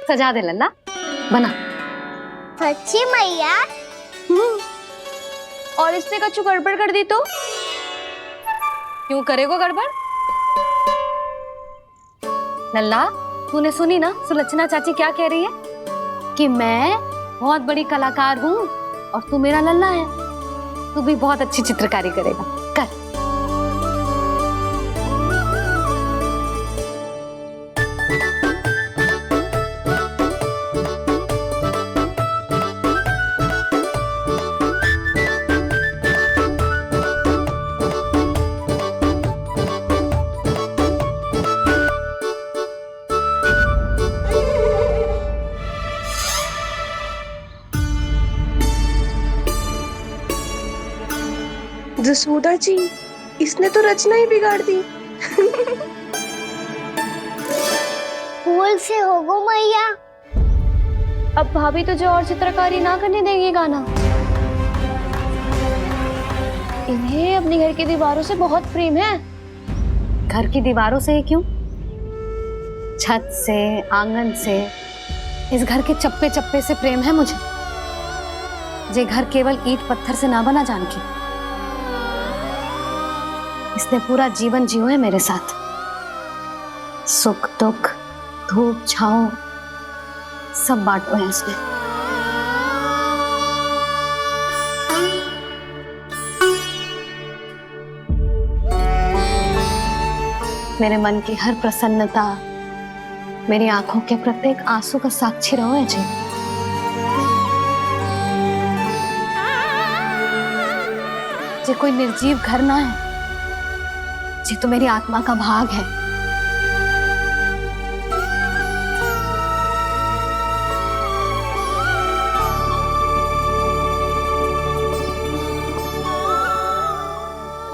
Speaker 4: सजा दे लल्ला, बना।
Speaker 6: सच्ची मैया?
Speaker 15: और इसने कछु गड़बड़ कर दी तो?
Speaker 4: क्यों करेगो गड़बड़? लल्ला तूने सुनी ना सुलक्षणा चाची क्या कह रही है कि मैं बहुत बड़ी कलाकार हूँ और तू मेरा लल्ला है, तू भी बहुत अच्छी चित्रकारी करेगा, कर।
Speaker 15: जसोदा जी, इसने तो रचना ही बिगाड़ दी।
Speaker 6: फूल से होगो मैया।
Speaker 4: अब भाभी तुझे और चित्रकारी ना करने देंगे गाना। इन्हें अपने घर की दीवारों से बहुत प्रेम है। घर की दीवारों से क्यों? छत से, आंगन से, इस घर के चप्पे चप्पे से प्रेम है मुझे। ये घर केवल ईंट पत्थर से ना बना जानकी, इसने पूरा जीवन जियो है मेरे साथ। सुख दुख, धूप छाँव सब बांटो है इसने। मेरे मन की हर प्रसन्नता, मेरी आंखों के प्रत्येक आंसू का साक्षी रहो है जी। ये कोई निर्जीव घर ना है, ये तो मेरी आत्मा का भाग है।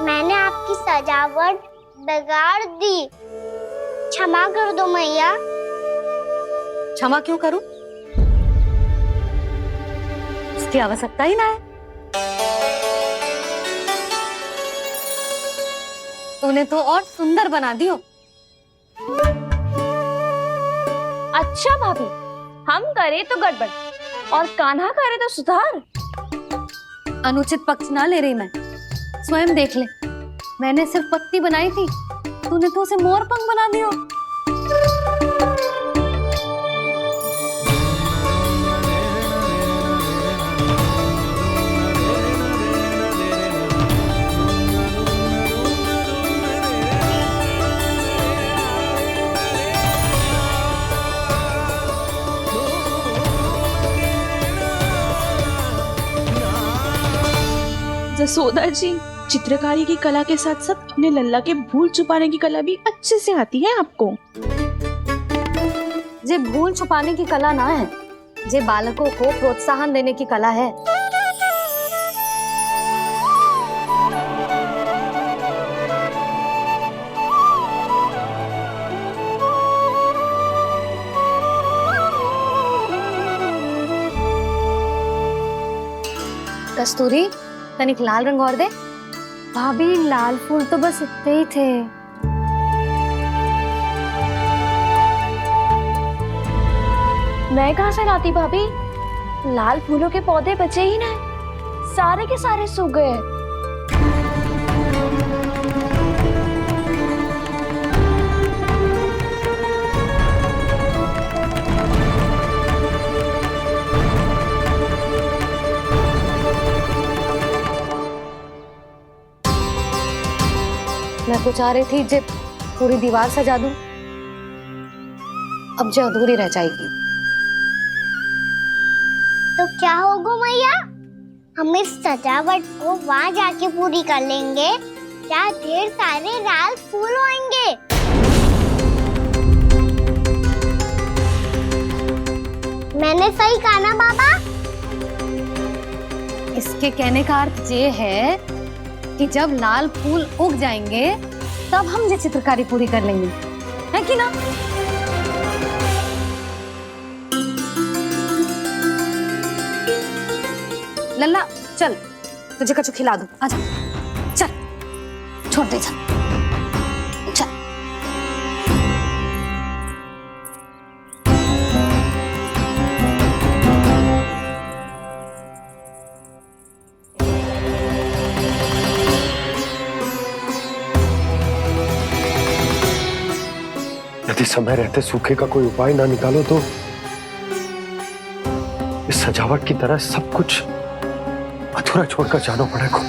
Speaker 6: मैंने आपकी सजावट बिगाड़ दी, क्षमा कर दो मैया।
Speaker 4: क्षमा क्यों करूं? उसकी आवश्यकता ही ना है। तूने तो और सुंदर बना दियो।
Speaker 2: अच्छा भाभी, हम करे तो गड़बड़ और कान्हा करे तो सुधार।
Speaker 4: अनुचित पक्ष ना ले रही मैं, स्वयं देख ले। मैंने सिर्फ पत्ती बनाई थी, तूने तो उसे मोर पंख बना दियो।
Speaker 15: जसोदा जी, चित्रकारी की कला के साथ साथ अपने लल्ला के भूल छुपाने की कला भी अच्छे से आती है आपको।
Speaker 4: जे भूल छुपाने की कला ना है, जे बालकों को प्रोत्साहन देने की कला है। कस्तूरी, तनिक लाल रंग और दे। भाभी, लाल फूल तो बस इतने ही थे।
Speaker 20: मैं कहाँ से लाती भाभी? लाल फूलों के पौधे बचे ही नहीं, सारे के सारे सूख गए।
Speaker 4: मैं तो चाह रही थी जे पूरी दीवार सजा दूं, अब जो अधूरी रह जाएगी।
Speaker 6: तो क्या होगा मैया? हम इस सजावट को वहाँ जाके पूरी कर लेंगे, क्या ढेर सारे लाल फूल होंगे। मैंने सही कहा ना बाबा?
Speaker 4: इसके कहने का अर्थ ये है कि जब लाल फूल उग जाएंगे तब हम ये चित्रकारी पूरी कर लेंगे, है कि ना? लल्ला चल, तुझे कछु खिला दूं, आजा, चल, छोड़ दे, चल, चल।
Speaker 14: यदि समय रहते सूखे का कोई उपाय ना निकालो तो इस सजावट की तरह सब कुछ अधूरा छोड़कर जाना पड़ेगा।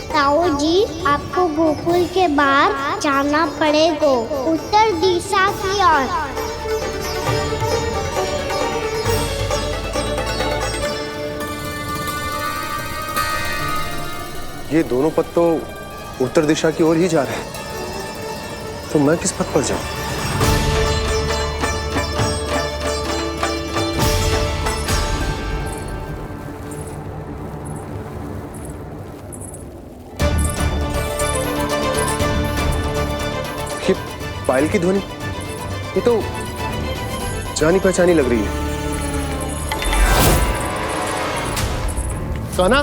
Speaker 6: ताऊ जी, आपको गोकुल के बाहर जाना पड़ेगा, उत्तर दिशा की ओर।
Speaker 14: ये दोनों पथ तो उत्तर दिशा की ओर ही जा रहे हैं, तो मैं किस पथ पर जाऊं? ये पायल की ध्वनि, ये तो जानी पहचानी लग रही है। कान्हा,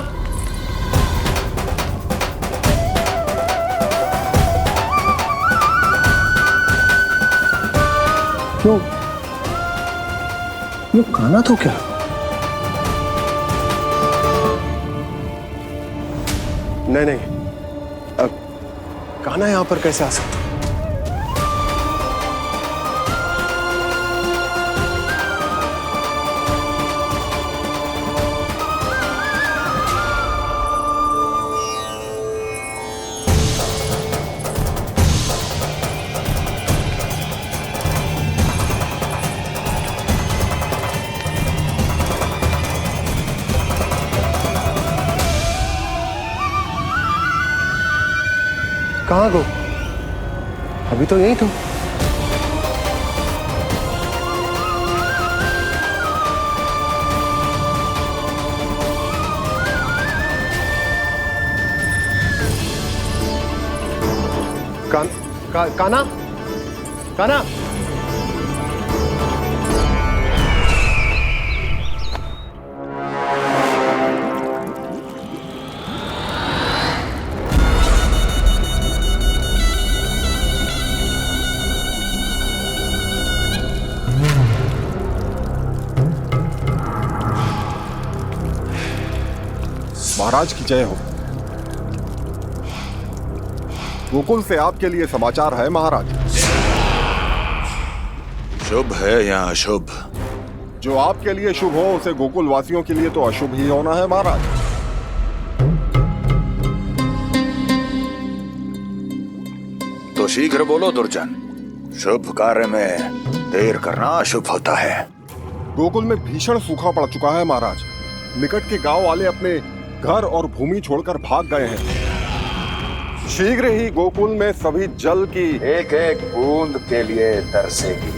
Speaker 14: क्यों? ये कान्हा तो क्या? नहीं नहीं, अब कान्हा यहां पर कैसे आ सकता? कहाँ गो? अभी तो यही तो। कान्हा, कान्हा,
Speaker 12: महाराज की जय हो। गोकुल से आपके लिए समाचार है महाराज।
Speaker 21: शुभ है या अशुभ?
Speaker 12: जो आपके लिए शुभ हो उसे गोकुल वासियों के लिए तो अशुभ ही होना है महाराज।
Speaker 21: तो शीघ्र बोलो दुर्जन, शुभ कार्य में देर करना अशुभ होता है।
Speaker 12: गोकुल में भीषण सूखा पड़ चुका है महाराज। निकट के गांव वाले अपने घर और भूमि छोड़कर भाग गए हैं। शीघ्र ही गोकुल में सभी जल की
Speaker 21: एक एक बूंद के लिए तरसेगी।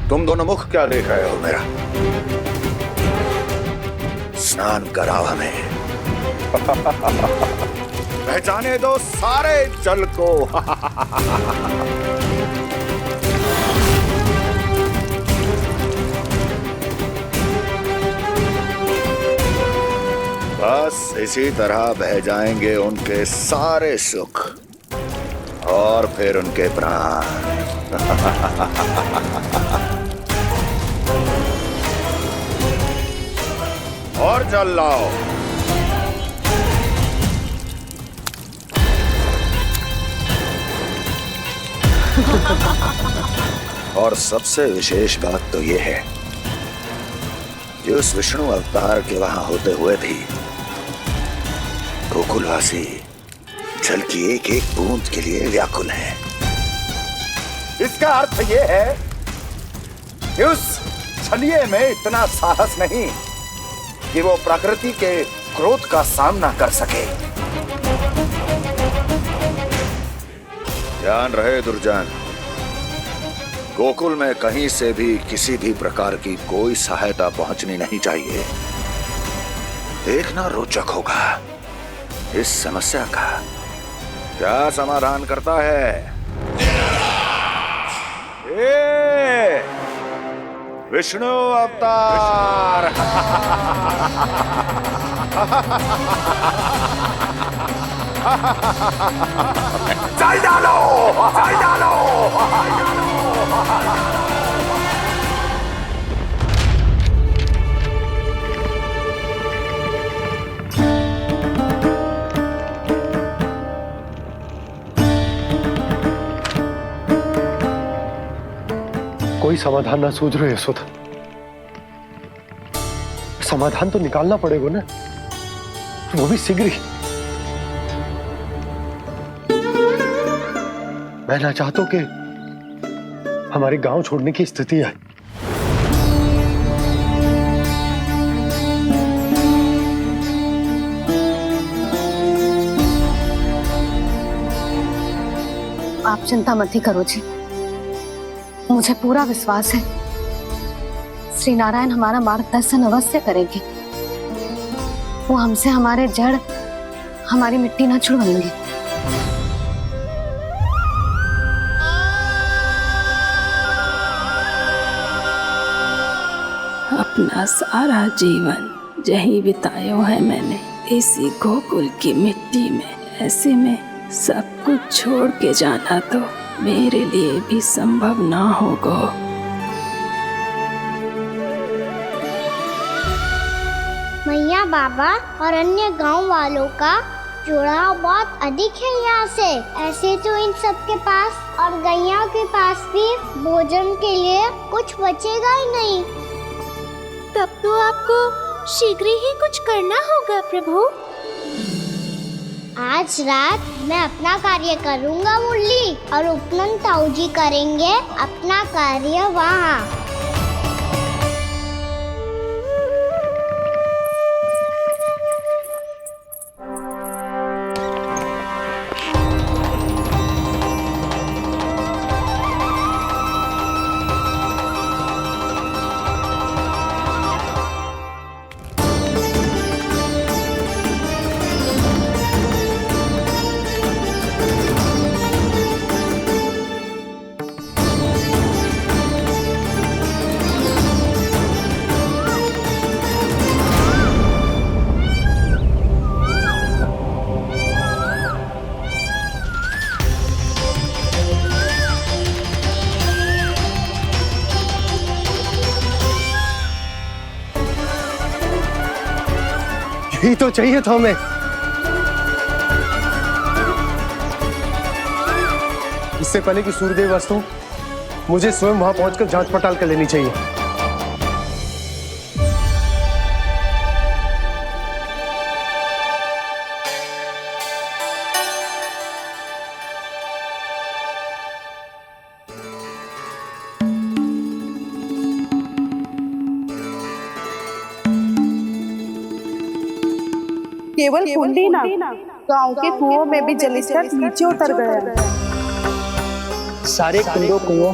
Speaker 21: तुम दोनों मुख क्या देख रहे हो मेरा? स्नान कराओ हमें। पहचाने दो सारे जल को। बस इसी तरह बह जाएंगे उनके सारे सुख और फिर उनके प्राण। और जल लाओ। और सबसे विशेष बात तो यह है कि उस विष्णु अवतार के वहां होते हुए भी गोकुलवासी जल की एक एक बूंद के लिए व्याकुल हैं। इसका अर्थ यह है कि उस छलिए में इतना साहस नहीं कि वो प्रकृति के क्रोध का सामना कर सके। ध्यान रहे दुर्जन, गोकुल में कहीं से भी किसी भी प्रकार की कोई सहायता पहुंचनी नहीं चाहिए। देखना रोचक होगा इस समस्या का क्या समाधान करता है। विष्णु अवतार। चल डालो, चल डालो।
Speaker 14: कोई समाधान ना सूझ रहे यशोदा। समाधान तो निकालना पड़ेगा ना, वो भी शीघ्र ही। मैं ना चाहता कि हमारे गांव छोड़ने की स्थिति आए।
Speaker 4: आप चिंता मत ही करो जी, मुझे पूरा विश्वास है श्री नारायण हमारा मार्गदर्शन अवश्य करेंगे। वो हमसे हमारे जड़, हमारी मिट्टी ना छुड़वाएंगे।
Speaker 11: अपना सारा जीवन यही बितायो है मैंने, इसी गोकुल की मिट्टी में। ऐसे में सब कुछ छोड़ के जाना तो मेरे लिए भी संभव ना होगा।
Speaker 6: मैया बाबा और अन्य गांव वालों का जुड़ाव बहुत अधिक है यहाँ से। ऐसे तो इन सब के पास और गैया के पास भी भोजन के लिए कुछ बचेगा ही नहीं।
Speaker 20: तब तो आपको शीघ्र ही कुछ करना होगा प्रभु।
Speaker 6: आज रात मैं अपना कार्य करूँगा मुरली, और उपनंद ताऊ जी करेंगे अपना कार्य वहाँ।
Speaker 14: यही तो चाहिए था हमें। इससे पहले कि सूर्यदेव वस्तु, मुझे स्वयं वहां पहुंचकर जांच पड़ताल कर लेनी चाहिए।
Speaker 15: केवल कुंडी ना, गांव के कुओं में भी जलस्तर नीचे उतर गया।
Speaker 8: सारे कुंडों कुओं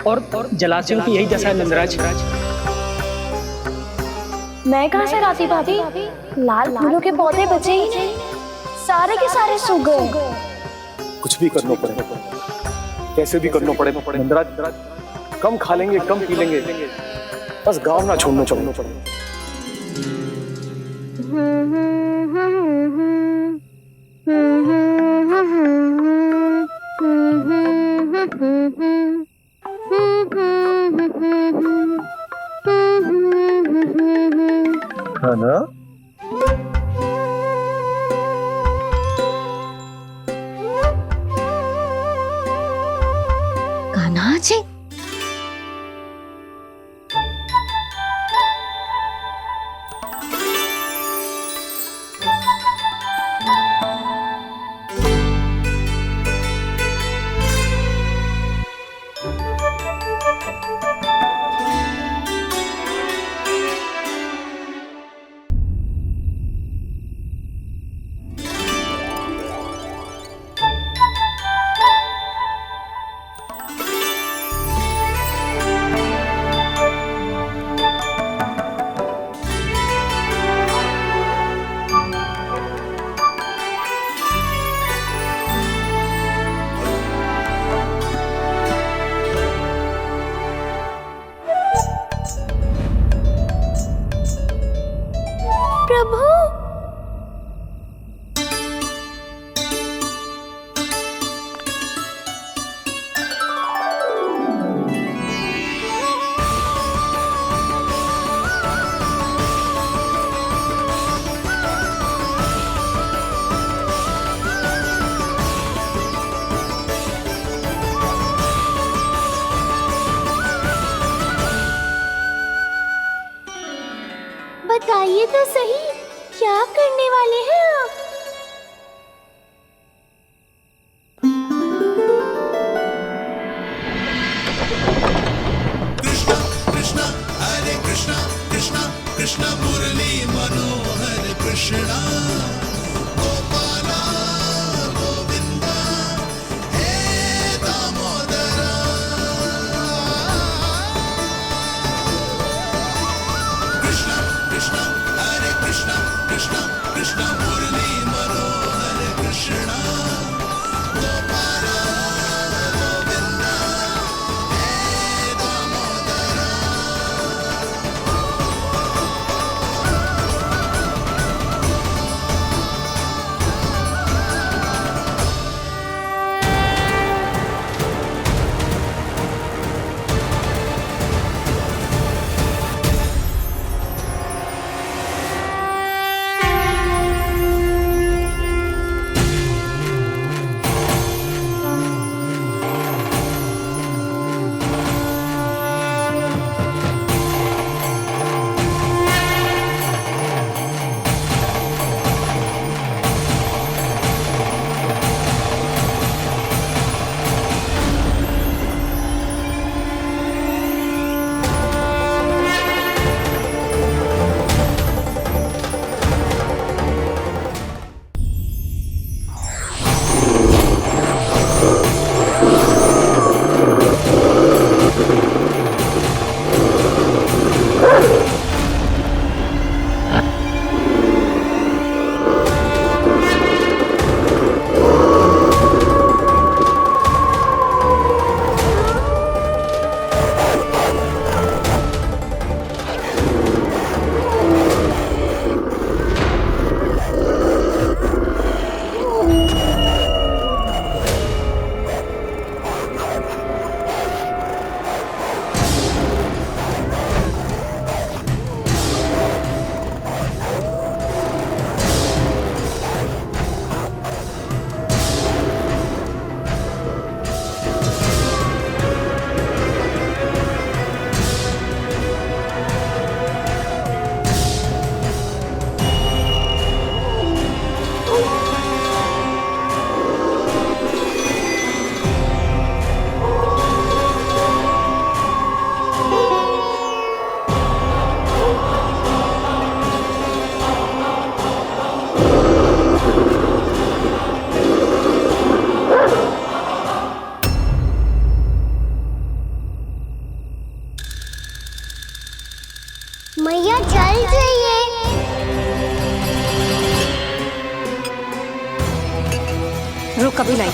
Speaker 8: और जलाशयों की यही दशा है नंदराज।
Speaker 20: मैं कहाँ से लाती भाभी? लाल फूलों के पौधे बचे ही नहीं, सारे के सारे सूख गए।
Speaker 12: कुछ भी करना पड़ेगा, कैसे भी करना पड़ेगा नंदराज। कम खा लेंगे, कम पी लेंगे, बस गांव ना छोड़ना पड़ेगा। है ना?
Speaker 4: कान्हा जी,
Speaker 20: प्रभु, बताइए तो सही, क्या करने वाले हैं आप?
Speaker 7: कृष्णा कृष्णा हरे कृष्णा कृष्णा कृष्णा मुरली मनोहर कृष्णा गोपाला गोविंदा हे दामोदरा। कृष्णा कृष्णा हरे कृष्णा कृष्णा कृष्णा मुरली
Speaker 6: मैया चल जाइए।
Speaker 4: रुक अभी लाई।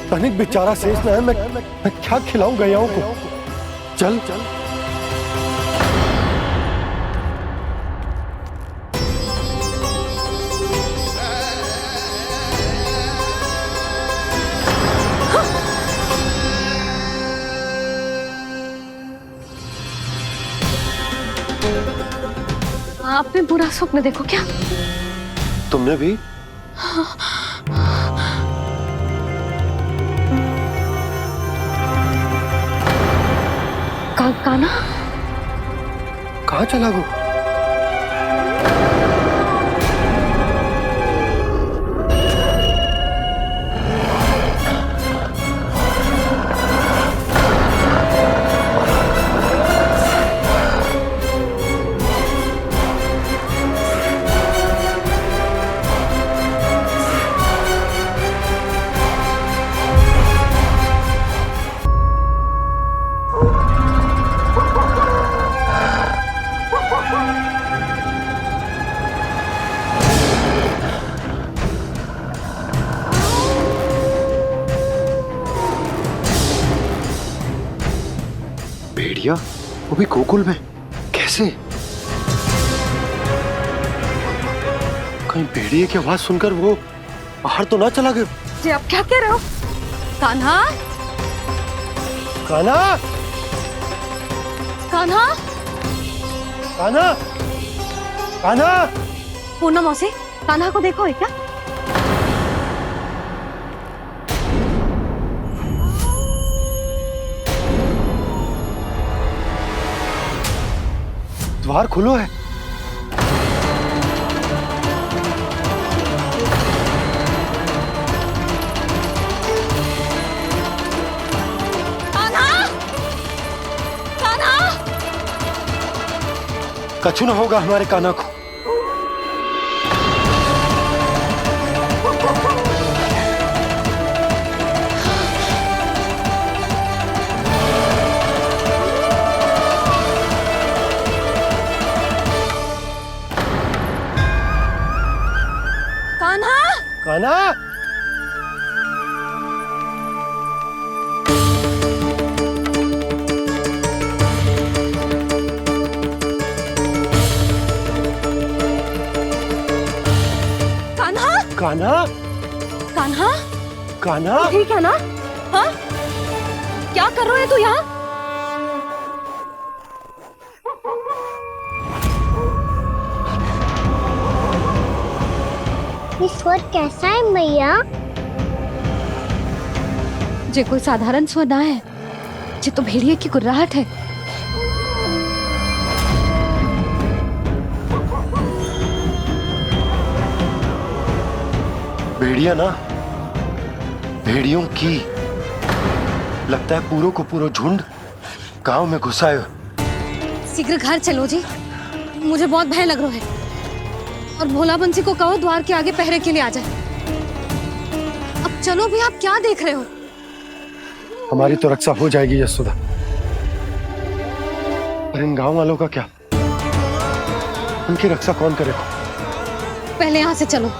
Speaker 14: तनिक बेचारा शेष ना है, मैं क्या खिलाऊं गयाओं को। चल चल
Speaker 4: आपने बुरा स्वप्न देखो क्या?
Speaker 14: तुमने भी?
Speaker 4: काना
Speaker 14: कहाँ चला गो? भेड़िया वो भी गोकुल में कैसे? कहीं भेड़िए की आवाज सुनकर वो बाहर तो ना चला गया?
Speaker 4: जी आप क्या कह रहे हो? कान्हा
Speaker 14: कान्हा
Speaker 4: कान्हा
Speaker 14: कान्हा कान्हा
Speaker 4: पूनम मौसी, कान्हा को देखो है क्या?
Speaker 14: द्वार खुलो है। कछु न होगा हमारे कान्हा को।
Speaker 4: कान्हा
Speaker 14: कान्हा कान्हा
Speaker 4: कान्हा
Speaker 14: कान्हा
Speaker 4: ठीक है ना? हाँ क्या कर रहे हो तू यहाँ?
Speaker 6: ये स्वर कैसा है मैया?
Speaker 4: जे कोई साधारण स्वर ना है, जे तो भेड़िए की गुर्राहट है।
Speaker 14: भेड़िया ना, भेड़ियों की लगता है पूरो को पूरो झुंड गांव में घुसा है।
Speaker 4: शीघ्र घर चलो जी, मुझे बहुत भय लग रहा है। और भोला बंसी को कहो द्वार के आगे पहरे के लिए आ जाए। अब चलो भी, आप क्या देख रहे हो?
Speaker 14: हमारी तो रक्षा हो जाएगी यशोदा, पर इन गांव वालों का क्या? उनकी रक्षा कौन करेगा?
Speaker 4: पहले यहाँ से चलो।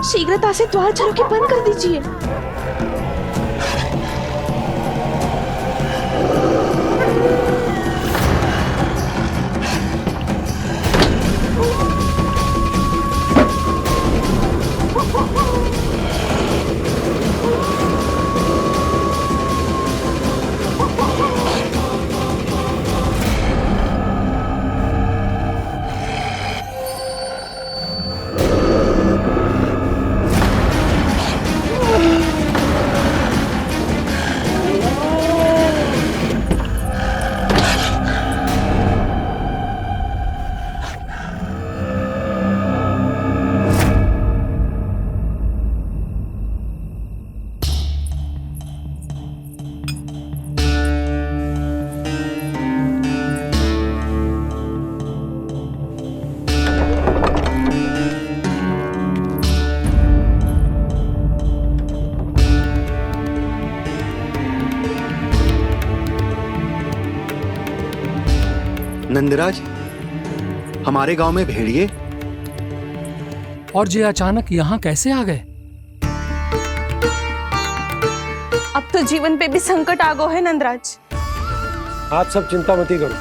Speaker 3: शीघ्रता से द्वार चारों के बंद कर दीजिए।
Speaker 19: नंदराज, हमारे गांव में भेड़िए
Speaker 10: और ये अचानक यहाँ कैसे आ गए?
Speaker 15: अब तो जीवन पे भी संकट आ गो है नंदराज।
Speaker 14: आप सब चिंता मत करो,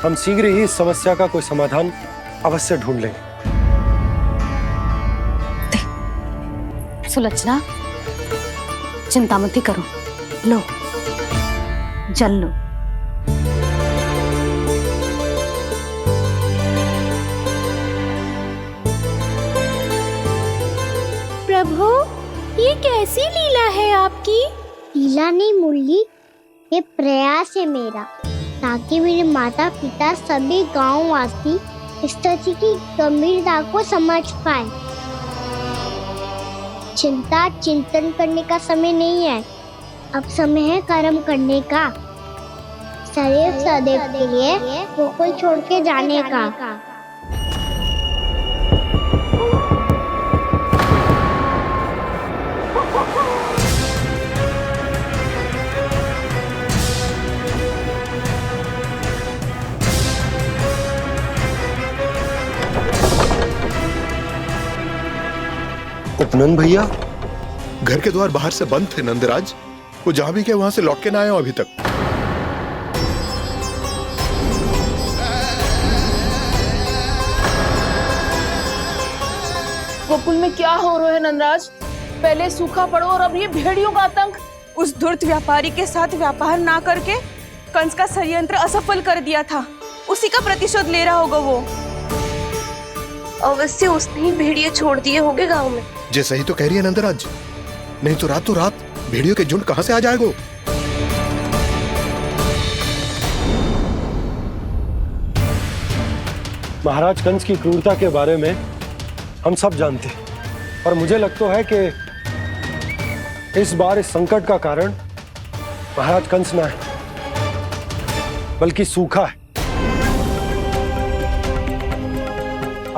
Speaker 14: हम शीघ्र ही इस समस्या का कोई समाधान अवश्य ढूंढ लेंगे।
Speaker 4: सुलोचना, चिंता मत करो, लो जल लो।
Speaker 20: प्रभु, ये कैसी लीला है आपकी?
Speaker 6: लीला नहीं मुरली, ये प्रयास है मेरा, ताकि मेरे माता पिता सभी गांववासी इस स्थिति की गंभीरता को समझ पाए। चिंता चिंतन करने का समय नहीं है, अब समय है कर्म करने का, सदैव सदैव के लिए गोकुल छोड़ के जाने का।
Speaker 14: उपनंद भैया,
Speaker 21: घर के द्वार बाहर से बंद थे नंदराज, वो जहां भी गए वहां से लौट के ना आए हो अभी तक।
Speaker 3: गोकुल में क्या हो रहा है नंदराज? पहले सूखा पड़ो और अब ये भेड़ियों का आतंक।
Speaker 15: उस धूर्त व्यापारी के साथ व्यापार ना करके कंस का षड्यंत्र असफल कर दिया था, उसी का प्रतिशोध ले रहा होगा वो। अवश्य उसने ही भेड़िए छोड़ दिए होंगे गांव में।
Speaker 21: जे सही तो कह रही है नंदराज, नहीं तो रात भेड़ियों के झुंड कहां से आ जाएगा?
Speaker 14: महाराज कंस की क्रूरता के बारे में हम सब जानते हैं, और मुझे लगता है कि इस बार इस संकट का कारण महाराज कंस ना है, बल्कि सूखा है।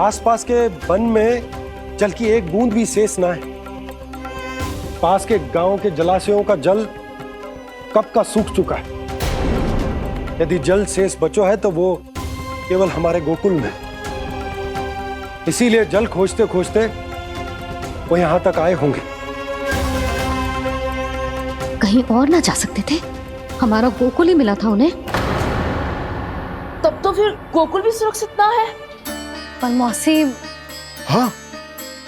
Speaker 14: आसपास के वन में जल की एक बूंद भी शेष ना है। पास के गांव के जलाशयों का जल कब का सूख चुका है। यदि जल शेष बचो है तो वो केवल हमारे गोकुल में। इसीलिए जल खोजते खोजते वो यहां तक आए होंगे।
Speaker 4: कहीं और ना जा सकते थे? हमारा गोकुल ही मिला था उन्हें।
Speaker 3: तब तो फिर गोकुल भी सुरक्षित ना है।
Speaker 4: पर मौसी,
Speaker 21: हाँ,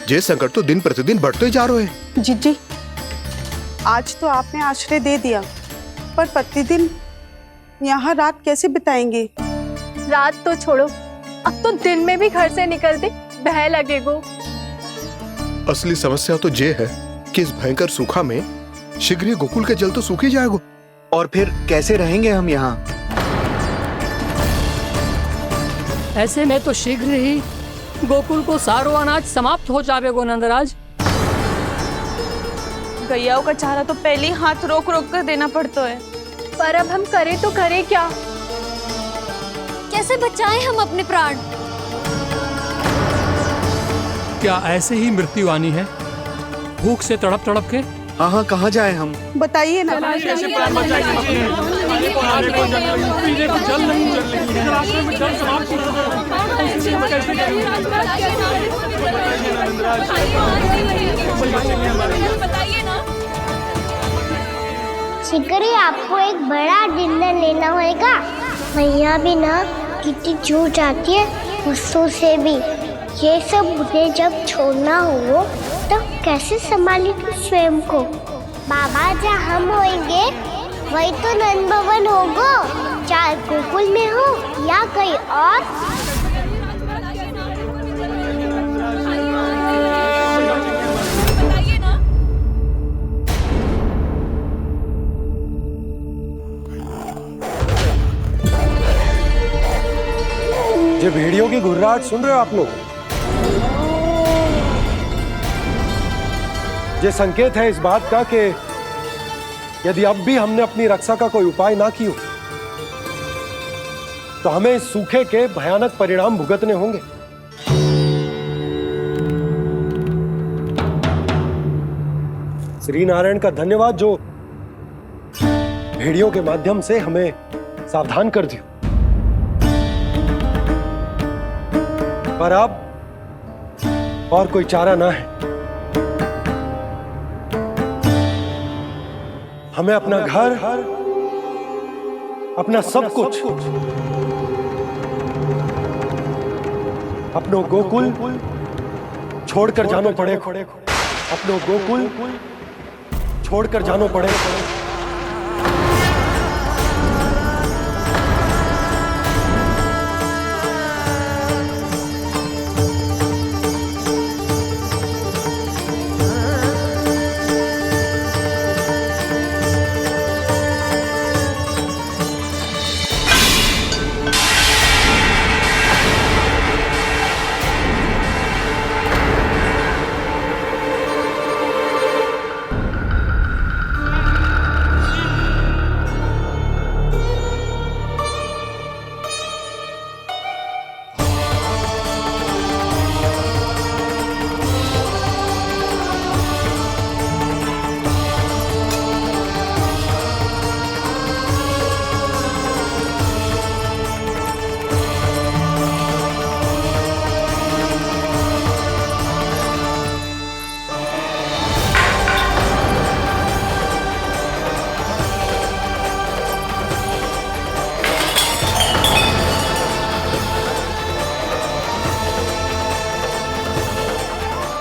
Speaker 21: ये संकट तो दिन प्रतिदिन बढ़ते जा रहे हैं।
Speaker 15: जीजी, आज तो आपने आश्रय दे दिया, पर प्रतिदिन यहाँ रात कैसे बिताएंगे?
Speaker 2: रात तो छोड़ो, अब तो दिन में भी घर से निकलते भय लगेगो।
Speaker 21: असली समस्या तो ये है कि इस भयंकर सूखा में शीघ्र ही गोकुल के जल तो सूख ही जाएगा।
Speaker 19: और फिर कैसे रहेंगे हम यहाँ?
Speaker 10: ऐसे में तो शीघ्र ही गोकुल को सारो अनाज समाप्त हो जाएगो नंदराज।
Speaker 15: गैयाओं का चारा तो पहले ही हाथ रोक रोक कर देना पड़ता है।
Speaker 2: पर अब हम करें तो करें क्या?
Speaker 4: कैसे बचाएं हम अपने प्राण?
Speaker 10: क्या ऐसे ही मृत्यु आनी है, भूख से तड़प तड़प के?
Speaker 19: हाँ, कहाँ जाए हम?
Speaker 15: बताइए ना।
Speaker 10: कैसे प्राण बचाएंगे अपने? पीने को जल नहीं, रास्ते में जल समाप्त हो
Speaker 6: शीघ्र ही आपको एक बड़ा निर्णय लेना होगा। मैया भी ना कितनी जूझ जाती है गुस्सों से भी। ये सब मुझे जब छोड़ना हो तो कैसे संभालेंगे स्वयं को? बाबा जहाँ हम होंगे वही तो नंद भवन होगा, चाहे गोकुल में हो या कहीं और।
Speaker 14: ये भेड़ियों की घुर्राहट सुन रहे हो आप लोग? ये संकेत है इस बात का कि यदि अब भी हमने अपनी रक्षा का कोई उपाय ना किया तो हमें इस सूखे के भयानक परिणाम भुगतने होंगे। श्री नारायण का धन्यवाद जो भेड़ियों के माध्यम से हमें सावधान कर दिया। पर अब और कोई चारा ना है। हमें अपना घर, अपना सब कुछ, अपनो गोकुल छोड़कर जानो पड़ेगा। अपनो गोकुल छोड़कर जानो पड़ेगा।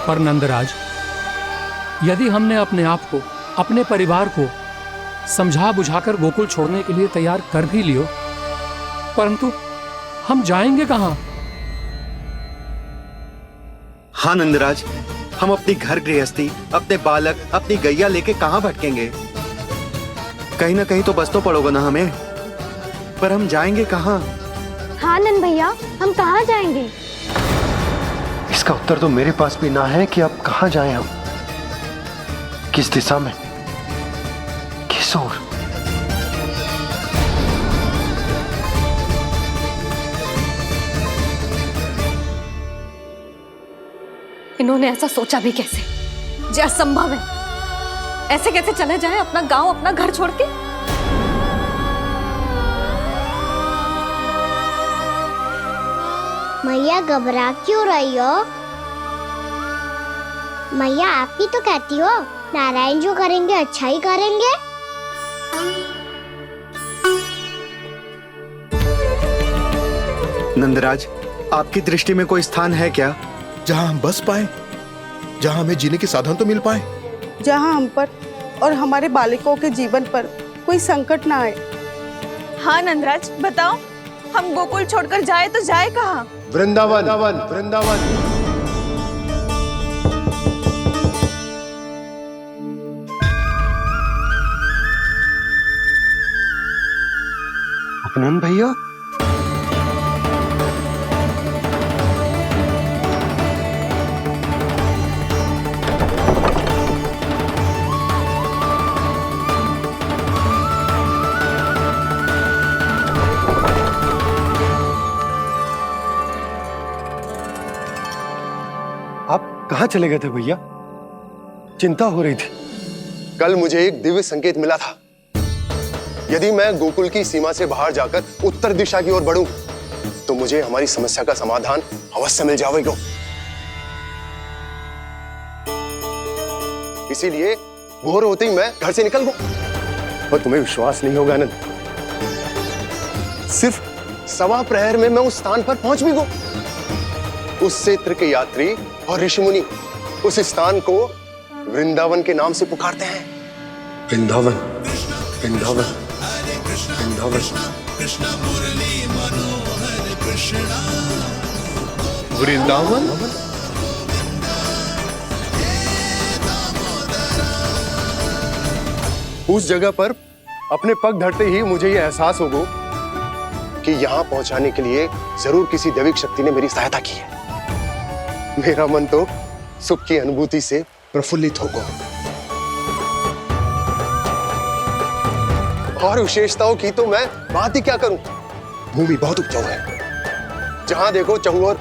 Speaker 10: पर नंदराज, यदि हमने अपने आप को, अपने परिवार को समझा बुझाकर गोकुल छोड़ने के लिए तैयार कर भी लियो, परंतु हम जाएंगे कहां?
Speaker 19: हाँ नंदराज, हम अपनी घर गृहस्थी, अपने बालक, अपनी गैया लेके कहां भटकेंगे? कहीं ना कहीं तो बस तो पड़ोगे ना हमें, पर हम जाएंगे कहां?
Speaker 20: हाँ नंद भैया, हम कहाँ जाएंगे?
Speaker 14: इसका उत्तर तो मेरे पास भी ना है कि अब कहां जाएं हम, किस दिशा में, किस ओर।
Speaker 4: इन्होंने ऐसा सोचा भी कैसे, जो असंभव है। ऐसे कैसे चले जाएं अपना गांव, अपना घर छोड़ के?
Speaker 6: मैया घबरा क्यों रही हो? मैया आप ही तो कहती हो नारायण जो करेंगे अच्छा ही करेंगे।
Speaker 19: नंदराज, आपकी दृष्टि में कोई स्थान है क्या
Speaker 21: जहां हम बस पाए, जहां हमें जीने के साधन तो मिल पाए,
Speaker 15: जहाँ हम पर और हमारे बालकों के जीवन पर कोई संकट ना आए। हाँ नंदराज, बताओ, हम गोकुल छोड़कर जाए तो जाए कहाँ?
Speaker 14: वृंदावन, वृंदावन।
Speaker 19: अपनन भैया,
Speaker 14: कहां चले गए थे भैया? चिंता हो रही थी।
Speaker 9: कल मुझे एक दिव्य संकेत मिला था। यदि मैं गोकुल की सीमा से बाहर जाकर उत्तर दिशा की ओर बढ़ूं, तो मुझे हमारी समस्या का समाधान अवश्य मिल जाएगा। इसीलिए भोर होते ही मैं घर से निकल गया। और तुम्हें विश्वास नहीं होगा आनंद, सिर्फ सवा प्रहर में मैं उस स्थान पर पहुंच भी गया। उस क्षेत्र के यात्री और ऋषिमुनि उस स्थान को वृंदावन के नाम से पुकारते हैं।
Speaker 14: वृंदावन, वृंदावन, वृंदावन।
Speaker 7: कृष्ण मुरली मनोहर कृष्णा,
Speaker 14: वृंदावन।
Speaker 9: उस जगह पर अपने पग धरते ही मुझे यह एहसास होगा कि यहां पहुंचाने के लिए जरूर किसी दैविक शक्ति ने मेरी सहायता की है। मेरा मन तो सुख की अनुभूति से प्रफुल्लित होगा। और विशेषताओं की तो मैं बात ही क्या करूं। भूमि बहुत उपजाऊ है, जहां देखो चहुओर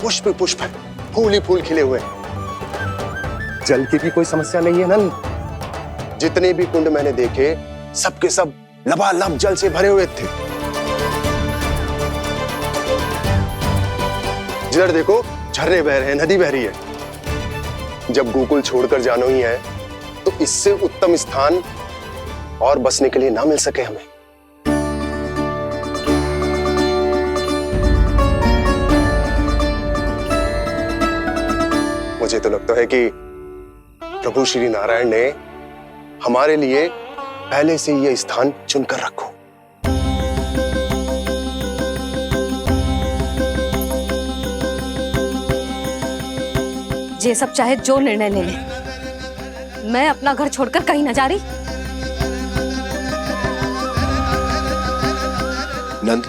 Speaker 9: पुष्प पुष्प है, फूल ही फूल खिले हुए। जल की भी कोई समस्या नहीं है नंद। जितने भी कुंड मैंने देखे, सबके सब लबालब जल से भरे हुए थे। जिधर देखो झरने बह रहे हैं, नदी बह रही है। जब गोकुल छोड़कर जाना ही है तो इससे उत्तम स्थान और बसने के लिए ना मिल सके हमें। मुझे तो लगता है कि प्रभु श्री नारायण ने हमारे लिए पहले से यह स्थान चुनकर रखो।
Speaker 4: ये सब चाहे जो निर्णय ले ले, मैं अपना घर छोड़कर कहीं न जा रही।
Speaker 14: नंद,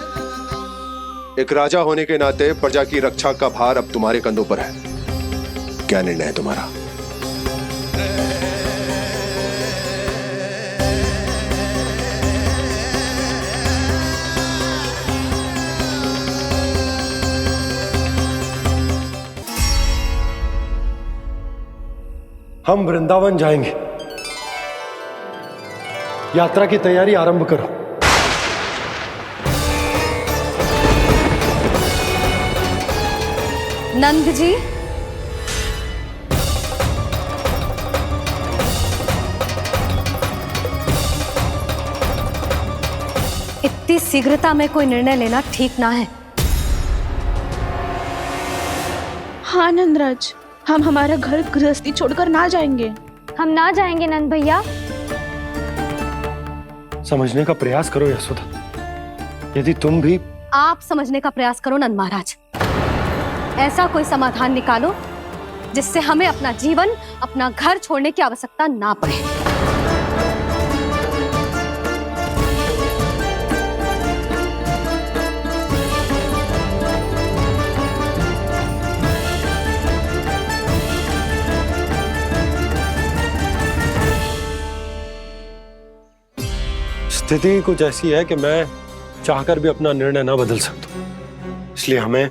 Speaker 14: एक राजा होने के नाते प्रजा की रक्षा का भार अब तुम्हारे कंधों पर है। क्या निर्णय है तुम्हारा?
Speaker 12: हम वृंदावन जाएंगे। यात्रा की तैयारी आरंभ करो।
Speaker 4: नंद जी, इतनी शीघ्रता में कोई निर्णय लेना ठीक ना है।
Speaker 3: हाँ नंदराज, हम हमारा घर गृहस्थी छोड़कर ना जाएंगे।
Speaker 20: हम ना जाएंगे नंद भैया।
Speaker 12: समझने का प्रयास करो यशोदा। यदि तुम भी
Speaker 4: आप समझने का प्रयास करो नंद महाराज। ऐसा कोई समाधान निकालो जिससे हमें अपना जीवन, अपना घर छोड़ने की आवश्यकता ना पड़े।
Speaker 12: स्थिति कुछ ऐसी है कि मैं चाहकर भी अपना निर्णय ना बदल सकता, इसलिए हमें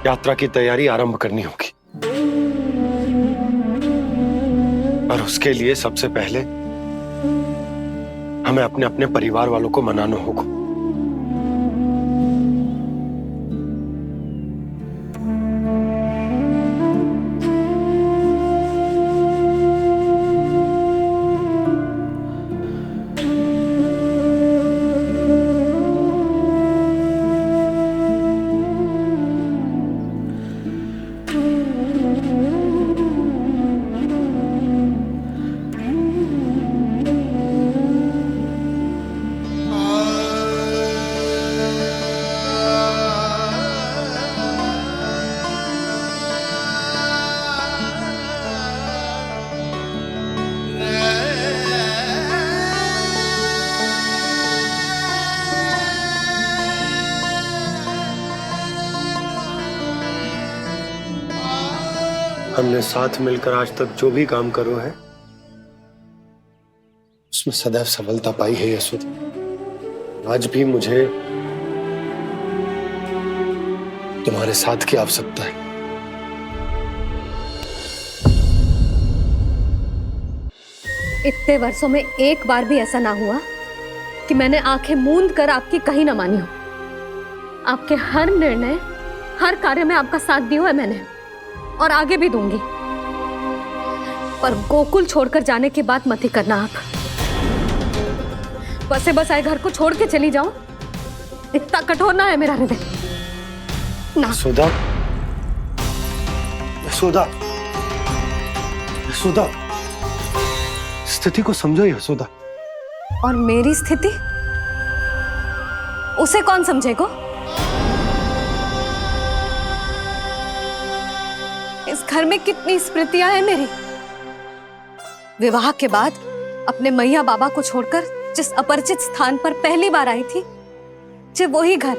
Speaker 12: यात्रा की तैयारी आरंभ करनी होगी। और उसके लिए सबसे पहले हमें अपने अपने परिवार वालों को मनाना होगा। हमने साथ मिलकर आज तक जो भी काम करो है उसमें सदैव सफलता पाई है यशोदा। आज भी मुझे तुम्हारे साथ की आवश्यकता है।
Speaker 4: इतने वर्षों में एक बार भी ऐसा ना हुआ कि मैंने आंखें मूंद कर आपकी कहीं ना मानी हो। आपके हर निर्णय, हर कार्य में आपका साथ दिया है मैंने, और आगे भी दूंगी। पर गोकुल छोड़कर जाने की बात मत ही करना आप। बसे बसाए घर को छोड़ के चली जाऊं, इतना कठोर ना है मेरा हृदय ना।
Speaker 12: यशोदा, यशोदा, यशोदा, स्थिति को समझो यशोदा।
Speaker 4: और मेरी स्थिति उसे कौन समझेगा? इस घर में कितनी स्मृतियां हैं मेरी। विवाह के बाद अपने मैया बाबा को छोड़कर जिस अपरिचित स्थान पर पहली बार आई थी, वही घर